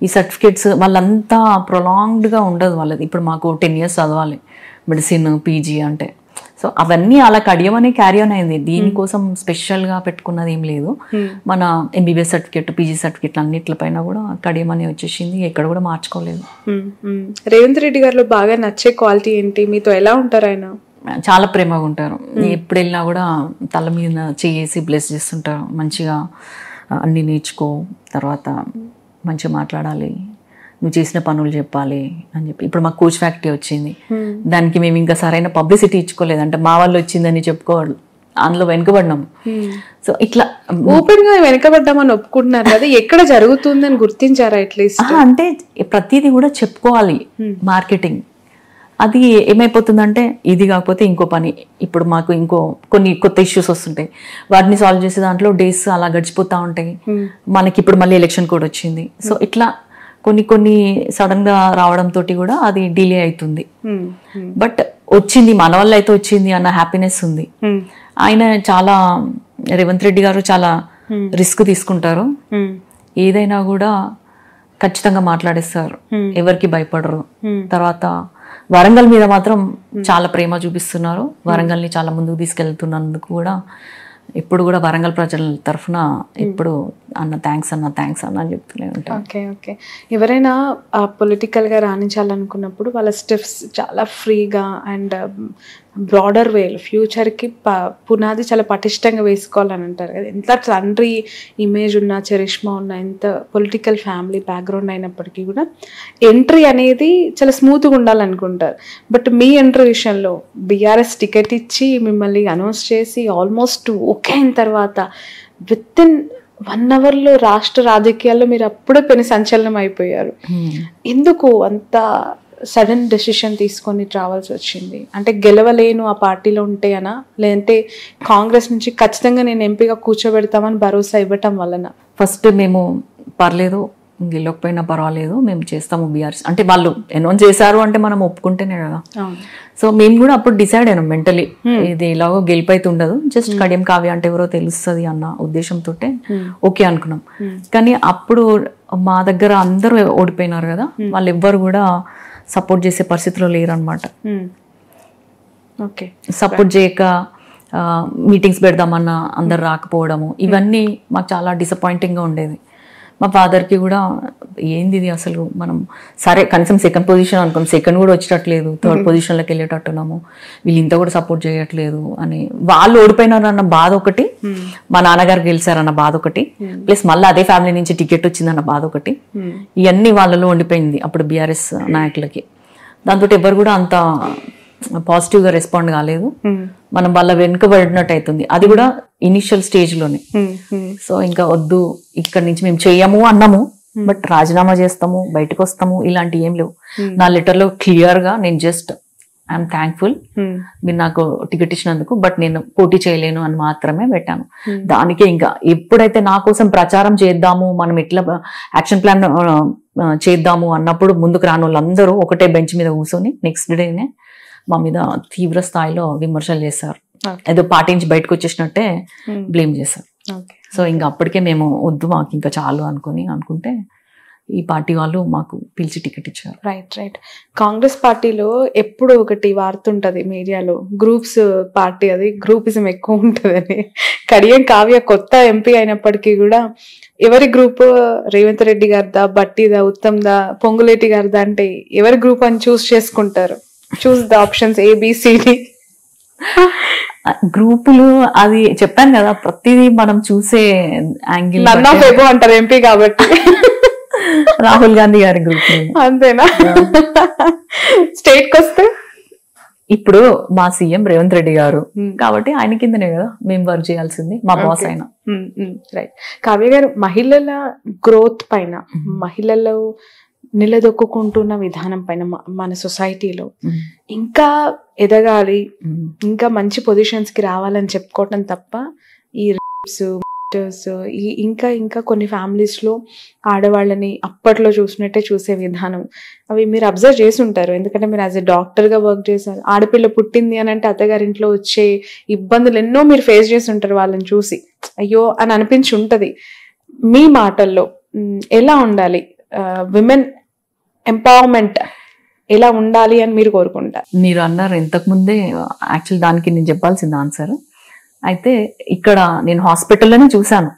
ఈ సర్టిఫికేట్స్ వాళ్ళంతా ప్రొలాంగ్డ్గా ఉండదు వాళ్ళది. ఇప్పుడు మాకు 10 years చదవాలి మెడిసిన్ పీజీ అంటే. సో అవన్నీ అలా కడియమని క్యారీ ఆన్ అయింది. దీనికోసం స్పెషల్గా పెట్టుకున్నది ఏం లేదు. మన ఎంబీబీఎస్ సర్టిఫికేట్ పీజీ సర్టిఫికేట్ అన్నిట్లపైన కూడా కడియమని వచ్చేసింది, ఎక్కడ కూడా మార్చుకోలేదు. రేవంత్ రెడ్డి గారిలో బాగా నచ్చే క్వాలిటీ ఏంటి? మీతో ఎలా ఉంటారు ఆయన? చాలా ప్రేమగా ఉంటారు. ఎప్పుడు వెళ్ళినా కూడా తల మీద చేసి బ్లెస్ చేస్తుంటారు. మంచిగా అన్నీ నేర్చుకో, తర్వాత మంచిగా మాట్లాడాలి, నువ్వు చేసిన పనులు చెప్పాలి అని చెప్పి. ఇప్పుడు మాకు కోచ్ ఫ్యాక్టరీ వచ్చింది, దానికి మేము ఇంకా సరైన పబ్లిసిటీ ఇచ్చుకోలేదు. అంటే మా వాళ్ళు వచ్చిందని చెప్పుకోవాలి, అందులో వెనుకబడినాము. సో ఇట్లా ఓపెన్ గా వెనుకబడ్డామని ఒప్పుకుంటున్నారు కదా, ఎక్కడ జరుగుతుందని గుర్తించారా? అట్లీస్ట్ అంటే ప్రతిదీ కూడా చెప్పుకోవాలి. మార్కెటింగ్ అది ఏమైపోతుందంటే ఇది కాకపోతే ఇంకో పని. ఇప్పుడు మాకు కొన్ని కొత్త ఇష్యూస్ వస్తుంటాయి, వాటిని సాల్వ్ చేసే దాంట్లో డేస్ అలా గడిచిపోతూ ఉంటాయి. మనకి ఇప్పుడు మళ్ళీ ఎలక్షన్ కోడ్ వచ్చింది. సో ఇట్లా కొన్ని సడన్ గా రావడంతో కూడా అది డిలే అవుతుంది. బట్ వచ్చింది, మన వల్ల అయితే వచ్చింది అన్న హ్యాపీనెస్ ఉంది. ఆయన చాలా రేవంత్ రెడ్డి గారు చాలా రిస్క్ తీసుకుంటారు. ఏదైనా కూడా ఖచ్చితంగా మాట్లాడేస్తారు, ఎవరికి భయపడరు. తర్వాత వరంగల్ మీద మాత్రం చాలా ప్రేమ చూపిస్తున్నారు. వరంగల్ని చాలా ముందుకు తీసుకెళ్తున్నందుకు కూడా ఇప్పుడు కూడా వరంగల్ ప్రజల తరఫున ఎప్పుడు అన్న థ్యాంక్స్ అని చెప్తూనే ఉంటాను. ఓకే ఓకే ఎవరైనా పొలిటికల్గా రాణించాలనుకున్నప్పుడు వాళ్ళ స్టెప్స్ చాలా ఫ్రీగా అండ్ బ్రాడర్ వేలో ఫ్యూచర్కి పునాది చాలా పటిష్టంగా వేసుకోవాలని అంటారు కదా. ఎంత తండ్రి ఇమేజ్ ఉన్న చరిష్మా ఉన్న ఎంత పొలిటికల్ ఫ్యామిలీ బ్యాక్గ్రౌండ్ అయినప్పటికీ కూడా ఎంట్రీ అనేది చాలా స్మూత్గా ఉండాలనుకుంటారు. బట్ మీ ఎంట్రీ విషయంలో బీఆర్ఎస్ టికెట్ ఇచ్చి మిమ్మల్ని అనౌన్స్ చేసి ఆల్మోస్ట్ ఓకే అయిన తర్వాత విత్ ఇన్ 1 hourలో రాష్ట్ర రాజకీయాల్లో మీరు అప్పుడే పెను సంచలనం అయిపోయారు. ఎందుకు అంత సడన్ డెసిషన్ తీసుకొని రావాల్సి వచ్చింది? అంటే గెలవలేను ఆ పార్టీలో ఉంటే అనా, లేదంటే కాంగ్రెస్ నుంచి ఖచ్చితంగా నేను ఎంపీగా కూర్చోబెడతామని భరోసా ఇవ్వటం వలన? ఫస్ట్ మేము పర్లేదు, గెలవకపోయినా పర్వాలేదు, మేము చేస్తాము బీఆర్ఎస్ అంటే వాళ్ళు అనౌన్స్ చేశారు అంటే మనం ఒప్పుకుంటేనే కదా. సో మేము కూడా అప్పుడు డిసైడ్ అయినాం మెంటలీ, ఇది ఎలాగో గెలిపైతే ఉండదు, జస్ట్ కడియం కావ్య అంటే ఎవరో తెలుస్తుంది అన్న ఉద్దేశంతో ఓకే అనుకున్నాం. కానీ అప్పుడు మా దగ్గర అందరూ ఓడిపోయినారు కదా, వాళ్ళు ఎవ్వరు కూడా సపోర్ట్ చేసే పరిస్థితిలో లేరు అనమాట. సపోర్ట్ చేయక మీటింగ్స్ పెడదామన్నా అందరు రాకపోవడము, ఇవన్నీ మాకు చాలా డిసప్పాయింటింగ్గా ఉండేది. మా ఫాదర్కి కూడా ఏంది ఇది అసలు, మనం సరే కనీసం సెకండ్ పొజిషన్ అనుకోం, సెకండ్ కూడా వచ్చేటట్లేదు, థర్డ్ పొజిషన్లోకి వెళ్ళేటట్టున్నాము, వీళ్ళు ఇంత కూడా సపోర్ట్ చేయట్లేదు అని. వాళ్ళు ఓడిపోయినారన్న బాధ ఒకటి, మా నాన్నగారు గెలిచారన్న బాధ ఒకటి, ప్లస్ మళ్ళీ అదే ఫ్యామిలీ నుంచి టికెట్ వచ్చిందన్న బాధ ఒకటి, ఇవన్నీ వాళ్ళలో ఉండిపోయింది అప్పుడు బీఆర్ఎస్ నాయకులకి. దాంతో ఎవరు కూడా అంత పాజిటివ్గా రెస్పాండ్ కాలేదు, మనం వాళ్ళ వెనుకబడినట్టు అవుతుంది. అది కూడా ఇనిషియల్ స్టేజ్లోనే. సో ఇంకా వద్దు, ఇక్కడ నుంచి మేము చెయ్యము అన్నాము, బట్ రాజీనామా చేస్తాము, బయటకు వస్తాము ఇలాంటివి ఏం లేవు. నా లెటర్లో క్లియర్గా నేను జస్ట్ ఐఎమ్ థ్యాంక్ఫుల్ మీరు నాకు టికెట్ ఇచ్చినందుకు, బట్ నేను పోటీ చేయలేను అని మాత్రమే పెట్టాను. దానికే ఇంకా ఎప్పుడైతే నా కోసం ప్రచారం చేద్దాము, మనం ఎట్లా యాక్షన్ ప్లాన్ చేద్దాము అన్నప్పుడు ముందుకు రాని వాళ్ళందరూ ఒకటే బెంచ్ మీద కూర్చొని నెక్స్ట్ డేనే మా మీద తీవ్ర స్థాయిలో విమర్శలు చేశారు. ఏదో పార్టీ నుంచి బయటకు వచ్చేసినట్టే బ్లేమ్ చేశారు. సో ఇంకా అప్పటికే మేము వద్దు, మాకు ఇంకా చాలు అనుకుంటే ఈ పార్టీ వాళ్ళు మాకు పిలిచి టికెట్ ఇచ్చారు. రైట్. కాంగ్రెస్ పార్టీలో ఎప్పుడు ఒకటి వార్తుంటది మీడియాలో, గ్రూప్స్ పార్టీ, అది గ్రూపిజం ఎక్కువ ఉంటుందని. కడియం కావ్య కొత్త ఎంపీ అయినప్పటికీ కూడా ఎవరి గ్రూప్, రేవంత్ రెడ్డి గారిదా, బట్టిదా, ఉత్తమ్దా, పొంగులేటి గారిదా అంటే ఎవరి గ్రూప్ అని చూస్ చేసుకుంటారు. Choose the options ABCD. గ్రూపులు అది చెప్పాను కదా, ప్రతిదీ మనం చూసే యాంగిల్ అంటారు ఎంపీ కాబట్టి. రాహుల్ గాంధీ గారి గ్రూప్ అంతేనా? స్టేట్ కి వస్తే ఇప్పుడు మా సీఎం రేవంత్ రెడ్డి గారు కాబట్టి ఆయన కిందనే కదా మేము వర్క్ చేయాల్సింది, మా బాస్ అయినా. రైట్. కావ్య గారు, మహిళల గ్రోత్ పైన, మహిళలు నిలదొక్కుంటున్న విధానం పైన మన సొసైటీలో ఇంకా ఎదగాలి, ఇంకా మంచి పొజిషన్స్ కి రావాలని చెప్పుకోవటం తప్ప ఈ రేప్స్, ఇంకా కొన్ని ఫ్యామిలీస్ లో ఆడవాళ్ళని అప్పట్లో చూసినట్టే చూసే విధానం, అవి మీరు అబ్జర్వ్ చేసి ఉంటారు. ఎందుకంటే మీరు యాజ్ ఎ డాక్టర్ గా వర్క్ చేశారు. ఆడపిల్ల పుట్టింది అని అంటే అత్తగారింట్లో వచ్చే ఇబ్బందులు ఎన్నో మీరు ఫేస్ చేసి ఉంటారు. వాళ్ళని చూసి అయ్యో అని అనిపించి ఉంటది. మీ మాటల్లో ఎలా ఉండాలి, విమెన్ ఎంపవర్మెంట్ ఎలా ఉండాలి అని మీరు కోరుకుంటారు? మీరు అన్నారు ఇంతకు ముందే, యాక్చువల్ దానికి నేను చెప్పాల్సింది ఆన్సర్. అయితే ఇక్కడ నేను హాస్పిటల్లోనే చూసాను,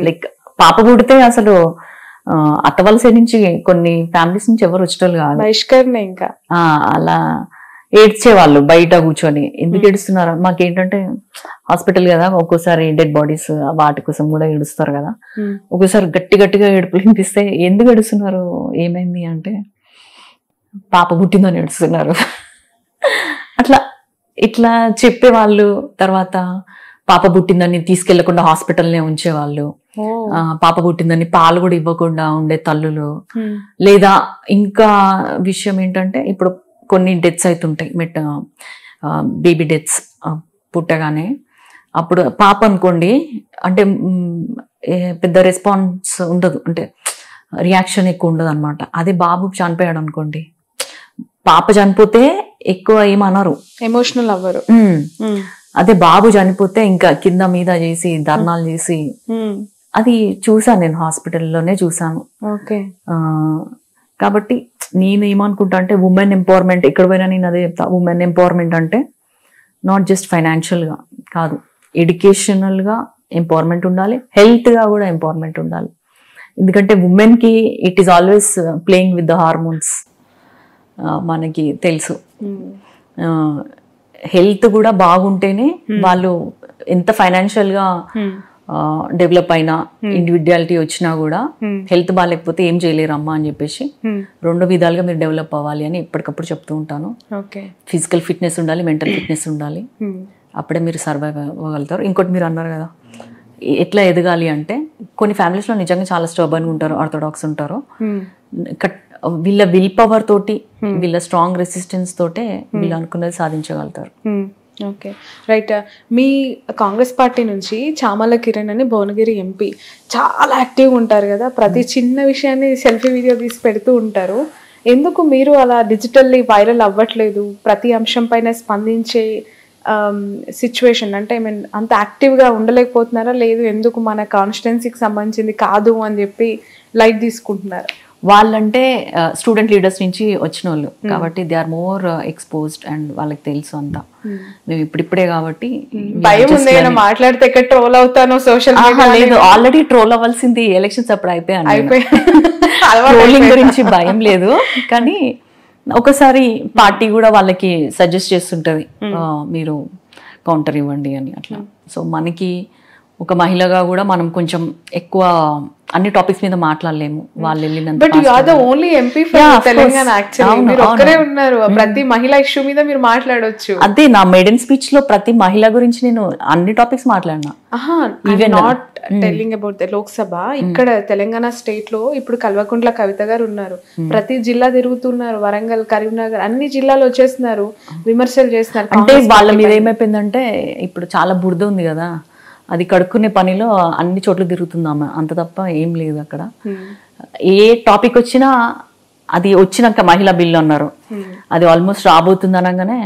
లైక్ పాప పుడితే అసలు అత్తవల సైడ్ నుంచి కొన్ని ఫ్యామిలీస్ నుంచి ఎవరు వచ్చేటోళ్ళు కాదు, బహిష్కరణ. ఇంకా అలా ఏడ్చేవాళ్ళు బయట కూర్చొని. ఎందుకు ఏడుస్తున్నారు, మాకేంటంటే హాస్పిటల్ కదా, ఒక్కోసారి డెడ్ బాడీస్ వాటి కోసం కూడా ఏడుస్తారు కదా, ఒక్కోసారి గట్టిగా ఏడుపులు వినిపిస్తే ఎందుకు ఏడుస్తున్నారు, ఏమైంది అంటే పాప పుట్టిందని ఏడుస్తున్నారు. ఇట్లా చెప్పేవాళ్ళు. తర్వాత పాప పుట్టిందని తీసుకెళ్లకుండా హాస్పిటల్నే ఉంచేవాళ్ళు, పాప పుట్టిందని పాలు కూడా ఇవ్వకుండా ఉండే తల్లులు. లేదా ఇంకా విషయం ఏంటంటే, ఇప్పుడు కొన్ని డెత్స్ అవుతుంటాయి, బేబీ డెత్స్ పుట్టగానే. అప్పుడు పాప అనుకోండి, అంటే పెద్ద రెస్పాన్స్ ఉండదు, అంటే రియాక్షన్ ఎక్కువ ఉండదు అనమాట. అదే బాబు చనిపోయాడు అనుకోండి, పాప చనిపోతే ఎక్కువ ఏమనరు, ఎమోషనల్ అవ్వరు. అదే బాబు చనిపోతే ఇంకా కింద మీద చేసి ధర్నాలు చేసి, అది చూసాను నేను హాస్పిటల్లోనే చూసాను. కాబట్టి నేను ఏమనుకుంటా అంటే, ఉమెన్ ఎంపవర్మెంట్ ఎక్కడ పోయినా నేను అదే చెప్తా. ఉమెన్ ఎంపవర్మెంట్ అంటే నాట్ జస్ట్ ఫైనాన్షియల్ గా కాదు, ఎడ్యుకేషనల్ గా ఎంపవర్మెంట్ ఉండాలి, హెల్త్ గా కూడా ఎంపవర్మెంట్ ఉండాలి. ఎందుకంటే ఉమెన్ కి it is always playing with the hormones, మనకి తెలుసు. హెల్త్ కూడా బాగుంటేనే వాళ్ళు ఎంత ఫైనాన్షియల్ గా డెవలప్ అయినా, ఇండివిడ్యువాలిటీ వచ్చినా కూడా హెల్త్ బాగాలేకపోతే ఏం చేయలేరమ్మా అని చెప్పేసి, రెండు విధాలుగా మీరు డెవలప్ అవ్వాలి అని ఎప్పటికప్పుడు చెప్తూ ఉంటాను. ఫిజికల్ ఫిట్నెస్ ఉండాలి, మెంటల్ ఫిట్నెస్ ఉండాలి, అప్పుడే మీరు సర్వైవ్ అవ్వగలుగుతారు. ఇంకోటి మీరు అన్నారు కదా ఎట్లా ఎదగాలి అంటే, కొన్ని ఫ్యామిలీస్లో నిజంగా చాలా స్టర్బన్గా ఉంటారు, ఆర్థోడాక్స్ ఉంటారు. వీళ్ళ విల్ పవర్ తోటి, వీళ్ళ స్ట్రాంగ్ రెసిస్టెన్స్ తోటే వీళ్ళు అనుకున్నది సాధించగలుగుతారు. Okay, right. మీ కాంగ్రెస్ పార్టీ నుంచి చామల కిరణ్ అని భువనగిరి ఎంపీ చాలా యాక్టివ్గా ఉంటారు కదా, ప్రతి చిన్న విషయాన్ని సెల్ఫీ వీడియో తీసి పెడుతూ ఉంటారు. ఎందుకు మీరు అలా డిజిటల్లీ వైరల్ అవ్వట్లేదు, ప్రతి అంశం పైన స్పందించే సిచ్యువేషన్? అంటే ఐ మీన్ అంత యాక్టివ్గా ఉండలేకపోతున్నారా, లేదు ఎందుకు మన కాన్స్టిట్యున్సీకి సంబంధించింది కాదు అని చెప్పి లైట్ తీసుకుంటున్నారు? వాళ్ళంటే స్టూడెంట్ లీడర్స్ నుంచి వచ్చిన వాళ్ళు కాబట్టి they are more exposed and వాళ్ళకి తెలుసు అంతా. మేము ఇప్పుడిప్పుడే కాబట్టి భయం ఉంది, మాట్లాడితే ఎక్కడ ట్రోల్ అవుతానో సోషల్ మీడియా. లేదు, ఆల్రెడీ ట్రోల్ అవ్వాల్సింది ఎలక్షన్స్ అప్పుడు అయిపోయాను. ట్రోలింగ్ గురించి భయం లేదు, కానీ ఒకసారి పార్టీ కూడా వాళ్ళకి సజెస్ట్ చేస్తుంటది, మీరు కౌంటర్ ఇవ్వండి అని అట్లా. సో మనకి ఒక మహిళగా కూడా మనం కొంచెం ఎక్కువ అన్ని టాపిక్స్ మీద మాట్లాడలేము, వాళ్ళు వెళ్ళినంత but you are the only MP for Telangana actually. మీరు ఒక్కరే ఉన్నారు, ప్రతి మహిళా ఇష్యూ మీద మీరు మాట్లాడొచ్చు. అదే నా మేడన్ స్పీచ్ లో ప్రతి మహిళ గురించి నేను అన్ని టాపిక్స్ మాట్లాడినా. Even not telling about the Lok Sabha, ఇక్కడ తెలంగాణ స్టేట్ లో ఇప్పుడు కల్వకుంట్ల కవిత గారు ఉన్నారు, ప్రతి జిల్లా తిరుగుతున్నారు, వరంగల్, కరీంనగర్ అన్ని జిల్లాలు వచ్చేస్తున్నారు, విమర్శలు చేస్తున్నారు. అంటే వాళ్ళ మీద ఏమైపోయిందంటే ఇప్పుడు చాలా బురద ఉంది కదా, అది కడుక్కునే పనిలో అన్ని చోట్ల తిరుగుతుంది ఆమె, అంత తప్ప ఏం లేదు అక్కడ. ఏ టాపిక్ వచ్చినా అది వచ్చినాక మహిళా బిల్లు అన్నారు, అది ఆల్మోస్ట్ రాబోతుంది అనగానే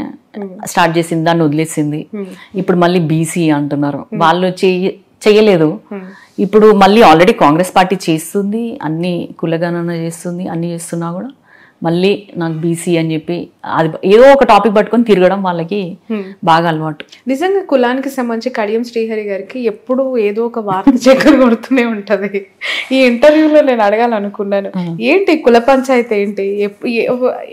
స్టార్ట్ చేసింది, దాన్ని వదిలేసింది. ఇప్పుడు మళ్ళీ బీసీ అంటున్నారు, వాళ్ళు చెయ్యలేదు. ఇప్పుడు మళ్ళీ ఆల్రెడీ కాంగ్రెస్ పార్టీ చేస్తుంది, అన్ని కులగణన చేస్తుంది, అన్ని చేస్తున్నా కూడా మళ్ళీ నాకు బీసీ అని చెప్పి అది ఏదో ఒక టాపిక్ పట్టుకొని తిరగడం వాళ్ళకి బాగా అలవాటు. నిజంగా కులానికి సంబంధించి కడియం శ్రీహరి గారికి ఎప్పుడు ఏదో ఒక వార్త చక్కెర కొడుతూనే ఉంటది. ఈ ఇంటర్వ్యూలో నేను అడగాలనుకున్నాను, ఏంటి కుల పంచాయతీ ఏంటి?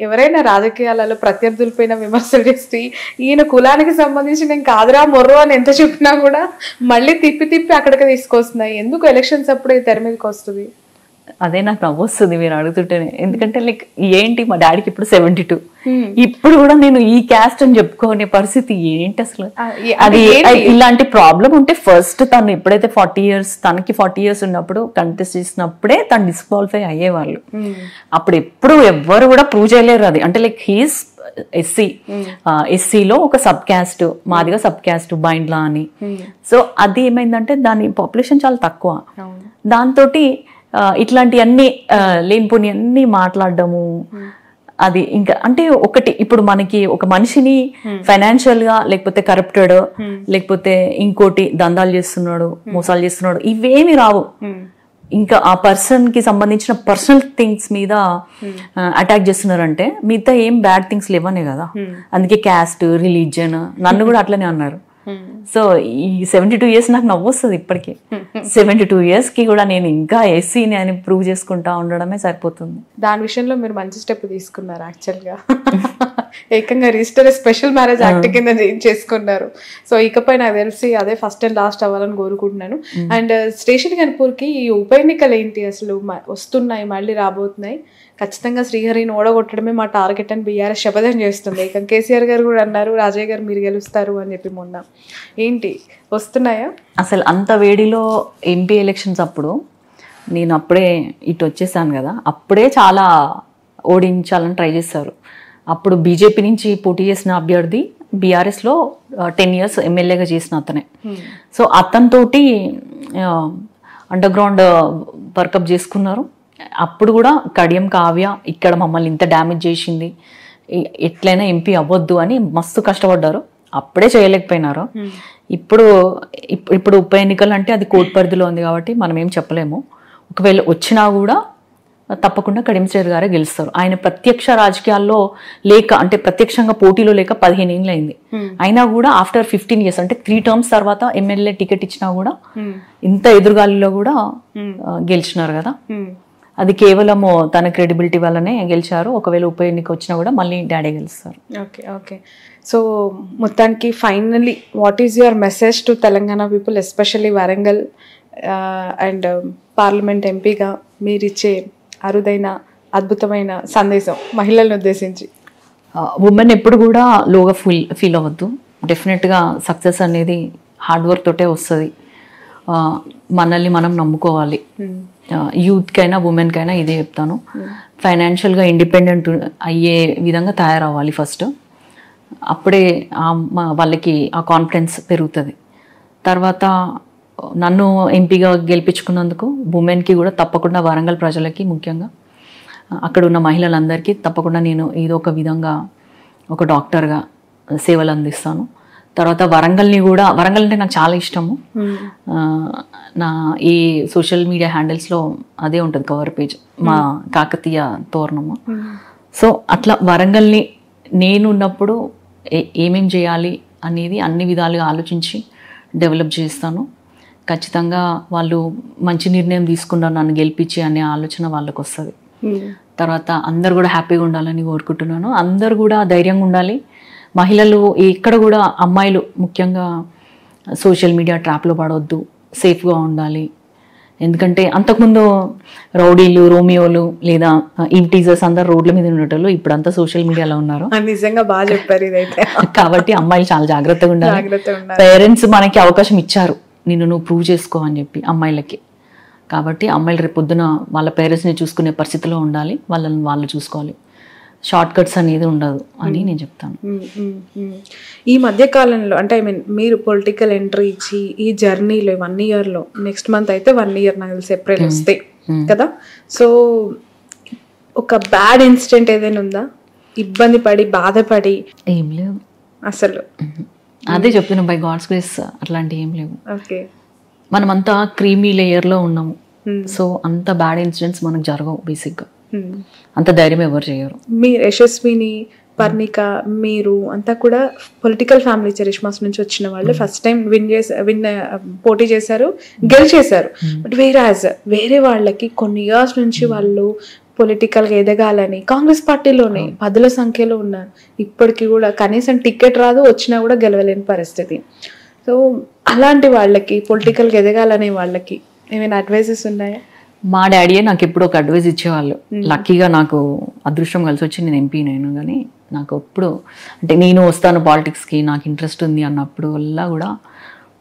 ఎవరైనా రాజకీయాలలో ప్రత్యర్థులపైన విమర్శలు చేస్తే ఈయన కులానికి సంబంధించి నేను కాదురా మొర్రో అని ఎంత చెప్పినా కూడా మళ్ళీ తిప్పి తిప్పి అక్కడికి తీసుకొస్తున్నాయి. ఎందుకు ఎలక్షన్స్ అప్పుడే తెర మీదకి వస్తుంది? అదే నాకు నవ్వు వస్తుంది మీరు అడుగుతుంటేనే. ఎందుకంటే లైక్ ఏంటి, మా డాడీకి ఇప్పుడు 72, ఇప్పుడు కూడా నేను ఈ క్యాస్ట్ అని చెప్పుకోనే పరిస్థితి ఏంటి అసలు? అది ఇలాంటి ప్రాబ్లం ఉంటే ఫస్ట్ తను ఎప్పుడైతే 40 years, తనకి 40 years ఉన్నప్పుడు కంటెస్ట్ చేసినప్పుడే తను డిస్క్వాలిఫై అయ్యేవాళ్ళు. అప్పుడు ఎప్పుడు ఎవ్వరు కూడా ప్రూవ్ చేయలేరు అది. అంటే లైక్ హీస్ ఎస్సీలో ఒక sub caste, Madiga sub caste Bindla అని. సో అది ఏమైందంటే దాని పాపులేషన్ చాలా తక్కువ, దాంతో ఇట్లాంటివన్నీ లేనిపోని అన్ని మాట్లాడడము. అది ఇంకా అంటే ఒకటి, ఇప్పుడు మనకి ఒక మనిషిని ఫైనాన్షియల్ గా లేకపోతే కరప్టెడ్ లేకపోతే ఇంకోటి దందాలు చేస్తున్నాడు, మోసాలు చేస్తున్నాడు, ఇవేమి రావు. ఇంకా ఆ పర్సన్ కి సంబంధించిన పర్సనల్ థింగ్స్ మీద అటాక్ చేస్తున్నారంటే మిగతా ఏం బ్యాడ్ థింగ్స్ లేవనే కదా. అందుకే క్యాస్ట్, రిలీజియన్, నన్ను కూడా అట్లనే అన్నారు. సో ఈ 72 years నాకు నవ్వు వస్తుంది ఇప్పటికీ. 72 years కి కూడా నేను ఇంకా ఎస్సీని అని ప్రూవ్ చేసుకుంటా ఉండడమే సరిపోతుంది. దాని విషయంలో మీరు మంచి స్టెప్ తీసుకున్నారు యాక్చువల్గా. ఏకంగా రిజిస్టర్ స్పెషల్ మ్యారేజ్ యాక్ట్ కింద చేసుకున్నారు. సో ఇకపై నాకు తెలిసి అదే ఫస్ట్ అండ్ లాస్ట్ అవ్వాలని కోరుకుంటున్నాను. అండ్ స్టేషన్ గన్పూర్కి ఈ ఉప ఎన్నికలు ఏంటి అసలు వస్తున్నాయి, మళ్ళీ రాబోతున్నాయి, ఖచ్చితంగా శ్రీహరిని ఓడగొట్టడమే మా టార్గెట్ అని బీఆర్ఎస్ శపథం చేస్తుంది. ఇక కేసీఆర్ గారు కూడా అన్నారు రాజయ్య గారు మీరు గెలుస్తారు అని చెప్పి మొన్న. ఏంటి వస్తున్నాయా? అసలు అంత వేడిలో ఎంపీ ఎలక్షన్స్ అప్పుడు నేను అప్పుడే ఇటు వచ్చేసాను కదా, అప్పుడే చాలా ఓడించాలని ట్రై చేశారు. అప్పుడు బీజేపీ నుంచి పోటీ చేసిన అభ్యర్థి బీఆర్ఎస్లో 10 years ఎమ్మెల్యేగా చేసిన అతనే. సో అతనితోటి అండర్ గ్రౌండ్ వర్కప్ చేసుకున్నారు. అప్పుడు కూడా కడియం కావ్య ఇక్కడ మమ్మల్ని ఇంత డ్యామేజ్ చేసింది, ఎట్లయినా ఎంపీ అవ్వద్దు అని మస్తు కష్టపడ్డారు, అప్పుడే చేయలేకపోయినారు. ఇప్పుడు ఉప ఎన్నికలు అంటే అది కోర్టు పరిధిలో ఉంది కాబట్టి మనం ఏం చెప్పలేము. ఒకవేళ వచ్చినా కూడా తప్పకుండా కడియం శ్రీహరి గారే గెలుస్తారు. ఆయన ప్రత్యక్ష రాజకీయాల్లో లేక, అంటే ప్రత్యక్షంగా పోటీలో లేక 15 ఏళ్ళు అయింది. అయినా కూడా ఆఫ్టర్ 15 years అంటే 3 terms తర్వాత ఎమ్మెల్యే టికెట్ ఇచ్చినా కూడా ఇంత ఎదురుగాలిలో కూడా గెలిచినారు కదా. అది కేవలము తన క్రెడిబిలిటీ వల్లనే గెలిచారు. ఒకవేళ ఉప ఎన్నిక వచ్చినా కూడా మళ్ళీ డాడీ గెలుస్తారు. Okay okay. సో మొత్తానికి finally what is your message to Telangana people, especially Warangal and parliament ఎంపీగా మీరిచ్చే అరుదైన అద్భుతమైన సందేశం మహిళలను ఉద్దేశించి? ఉమెన్ ఎప్పుడు కూడా లోగా ఫీల్ అవ్వద్దు. డెఫినెట్గా సక్సెస్ అనేది హార్డ్ వర్క్ తోటే వస్తుంది. మనల్ని మనం నమ్ముకోవాలి. యూత్కైనా ఉమెన్కైనా ఇదే చెప్తాను. ఫైనాన్షియల్గా ఇండిపెండెంట్ అయ్యే విధంగా తయారవ్వాలి ఫస్ట్. అప్పుడే వాళ్ళకి ఆ కాన్ఫిడెన్స్ పెరుగుతుంది. తర్వాత నన్ను ఎంపీగా గెలిపించుకున్నందుకు ఉమెన్కి కూడా తప్పకుండా, వరంగల్ ప్రజలకి ముఖ్యంగా అక్కడ ఉన్న మహిళలందరికీ తప్పకుండా నేను ఏదో ఒక విధంగా ఒక డాక్టర్గా సేవలు అందిస్తాను. తర్వాత వరంగల్ అంటే నాకు చాలా ఇష్టము. నా ఈ సోషల్ మీడియా హ్యాండిల్స్లో అదే ఉంటుంది కవర్ పేజ్, మా కాకతీయ తోరణము. సో అట్లా వరంగల్ని నేను ఉన్నప్పుడు ఏమేం చేయాలి అనేది అన్ని విధాలుగా ఆలోచించి డెవలప్ చేస్తాను. ఖచ్చితంగా వాళ్ళు మంచి నిర్ణయం తీసుకున్నారు నన్ను గెలిపించి అనే ఆలోచన వాళ్ళకు వస్తుంది. తర్వాత అందరు కూడా హ్యాపీగా ఉండాలని కోరుకుంటున్నాను. అందరు కూడా ధైర్యంగా ఉండాలి. మహిళలు ఎక్కడ కూడా, అమ్మాయిలు ముఖ్యంగా సోషల్ మీడియా ట్రాప్లో పడవద్దు, సేఫ్గా ఉండాలి. ఎందుకంటే అంతకుముందు రౌడీలు, రోమియోలు లేదా ఈవ్ టీజర్స్ అందరు రోడ్ల మీద ఉండేటోళ్ళు, ఇప్పుడు అంతా సోషల్ మీడియాలో ఉన్నారు. నిజంగా బాగా చెప్పారు ఇదైతే. కాబట్టి అమ్మాయిలు చాలా జాగ్రత్తగా ఉండాలి. పేరెంట్స్ మనకి అవకాశం ఇచ్చారు, నువ్వు ప్రూవ్ చేసుకో అని చెప్పి అమ్మాయిలకి. కాబట్టి అమ్మాయిలు రేపు పొద్దున వాళ్ళ పేరెంట్స్ని చూసుకునే పరిస్థితిలో ఉండాలి, వాళ్ళని వాళ్ళు చూసుకోవాలి. షార్ట్ కట్స్ అనేది ఉండదు అని నేను చెప్తాను. ఈ మధ్య కాలంలో అంటే మీరు పొలిటికల్ ఎంట్రీ ఇచ్చి ఈ జర్నీలో 1 yearలో, నెక్స్ట్ మంత్ అయితే 1 year నాకు తెలిసి ఏప్రిల్ వస్తే కదా. సో ఒక బ్యాడ్ ఇన్సిడెంట్ ఏదైనా ఉందా, ఇబ్బంది పడి బాధపడి? ఏం లేవు అసలు. అదే చెప్తున్నా, బై గాడ్స్ గ్రేస్ అట్లాంటివి ఏం లేవు. ఓకే. మనమంతా క్రీమీ లేయర్లో ఉన్నాము. సో అంత బ్యాడ్ ఇన్సిడెంట్స్ మనకు జరగవు బేసిక్గా. అంత ధైర్యం ఎవరు చేయరు. మీరు యశస్విని, పర్ణిక, మీరు అంతా కూడా పొలిటికల్ ఫ్యామిలీ, చరిష్మాస్ నుంచి వచ్చిన వాళ్ళు. ఫస్ట్ టైం పోటీ చేశారు, గెలిచేశారు. బట్ వేరే వాళ్ళకి కొన్ని ఇయర్స్ నుంచి వాళ్ళు పొలిటికల్గా ఎదగాలని కాంగ్రెస్ పార్టీలోనే 10ల సంఖ్యలో ఉన్నారు. ఇప్పటికీ కూడా కనీసం టికెట్ రాదు, వచ్చినా కూడా గెలవలేని పరిస్థితి. సో అలాంటి వాళ్ళకి, పొలిటికల్గా ఎదగాలనే వాళ్ళకి ఏమైనా అడ్వైజెస్ ఉన్నాయా? మా డాడీయే నాకు ఎప్పుడు ఒక అడ్వైజ్ ఇచ్చేవాళ్ళు. లక్కీగా నాకు అదృష్టం కలిసి వచ్చి నేను ఎంపీ అయినా. కానీ నాకు ఎప్పుడు అంటే నేను వస్తాను పాలిటిక్స్కి, నాకు ఇంట్రెస్ట్ ఉంది అన్నప్పుడు వల్ల కూడా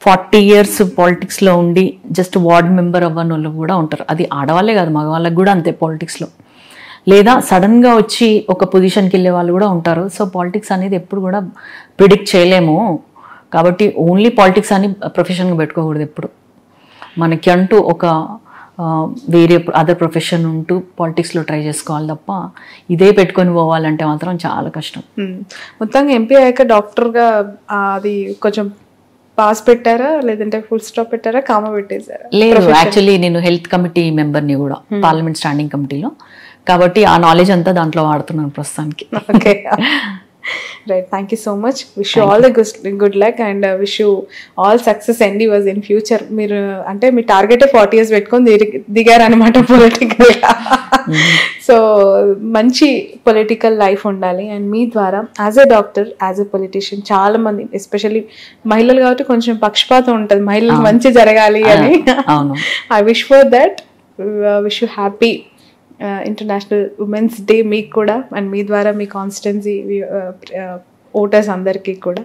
40 years పాలిటిక్స్లో ఉండి జస్ట్ వార్డ్ మెంబర్ అవ్వని వాళ్ళు కూడా ఉంటారు. అది ఆడవాళ్ళే కాదు, మగవాళ్ళకి కూడా అంతే పాలిటిక్స్లో. లేదా సడన్గా వచ్చి ఒక పొజిషన్కి వెళ్ళే వాళ్ళు కూడా ఉంటారు. సో పాలిటిక్స్ అనేది ఎప్పుడు కూడా ప్రిడిక్ట్ చేయలేము. కాబట్టి ఓన్లీ పాలిటిక్స్ అని ప్రొఫెషన్గా పెట్టుకోకూడదు. ఎప్పుడు మనకి అంటూ ఒక వేరే అదర్ ప్రొఫెషన్ ఉంటూ పాలిటిక్స్లో ట్రై చేసుకోవాలి తప్ప ఇదే పెట్టుకొని పోవాలంటే మాత్రం చాలా కష్టం. మొత్తంగా ఎంపీ అయ్యాక డాక్టర్గా అది కొంచెం పాస్ పెట్టారా, లేదంటే ఫుల్ స్టాప్ పెట్టారా, కామా పెట్టేశారా? లేదు, యాక్చువల్లీ నేను హెల్త్ కమిటీ మెంబర్ని కూడా, పార్లమెంట్ స్టాండింగ్ కమిటీలో. కాబట్టి ఆ నాలెడ్జ్ అంతా దాంట్లో వాడుతున్నాను ప్రస్తుతానికి. Okay, right. Thank you so much. Wish you all the good luck and wish you all success endeavours in future. మీరు అంటే మీ టార్గెట్ 40 years పెట్టుకొని దిగారనమాట పొలిటికల్గా. సో మంచి పొలిటికల్ లైఫ్ ఉండాలి. అండ్ మీ ద్వారా as a doctor, as a politician, చాలా మంది especially మహిళలు కాబట్టి కొంచెం పక్షపాతం ఉంటుంది, మహిళలకు మంచి జరగాలి అని. I wish for that. Wish you happy international women's day మీకు కూడా, అండ్ మీ ద్వారా మీ కాన్స్టిట్యున్సీ ఓటర్స్ అందరికీ కూడా.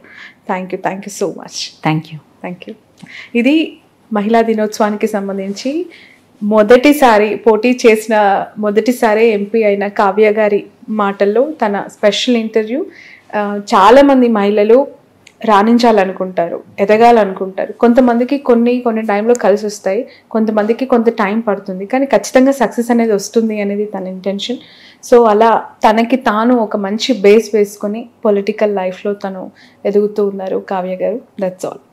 Thank you so much. Thank you. ఇది మహిళా దినోత్సవానికి సంబంధించి మొదటిసారి ఎంపీ అయిన కావ్య గారి మాటల్లో తన స్పెషల్ ఇంటర్వ్యూ. చాలామంది మహిళలు రాణించాలనుకుంటారు, ఎదగాలనుకుంటారు. కొంతమందికి కొన్ని టైంలో కలిసి వస్తాయి, కొంతమందికి కొంత టైం పడుతుంది, కానీ ఖచ్చితంగా సక్సెస్ అనేది వస్తుంది అనేది తన ఇంటెన్షన్. సో అలా తనకి తాను ఒక మంచి బేస్ వేసుకొని పొలిటికల్ లైఫ్లో తను ఎదుగుతూ ఉన్నారు కావ్య గారు. That's all.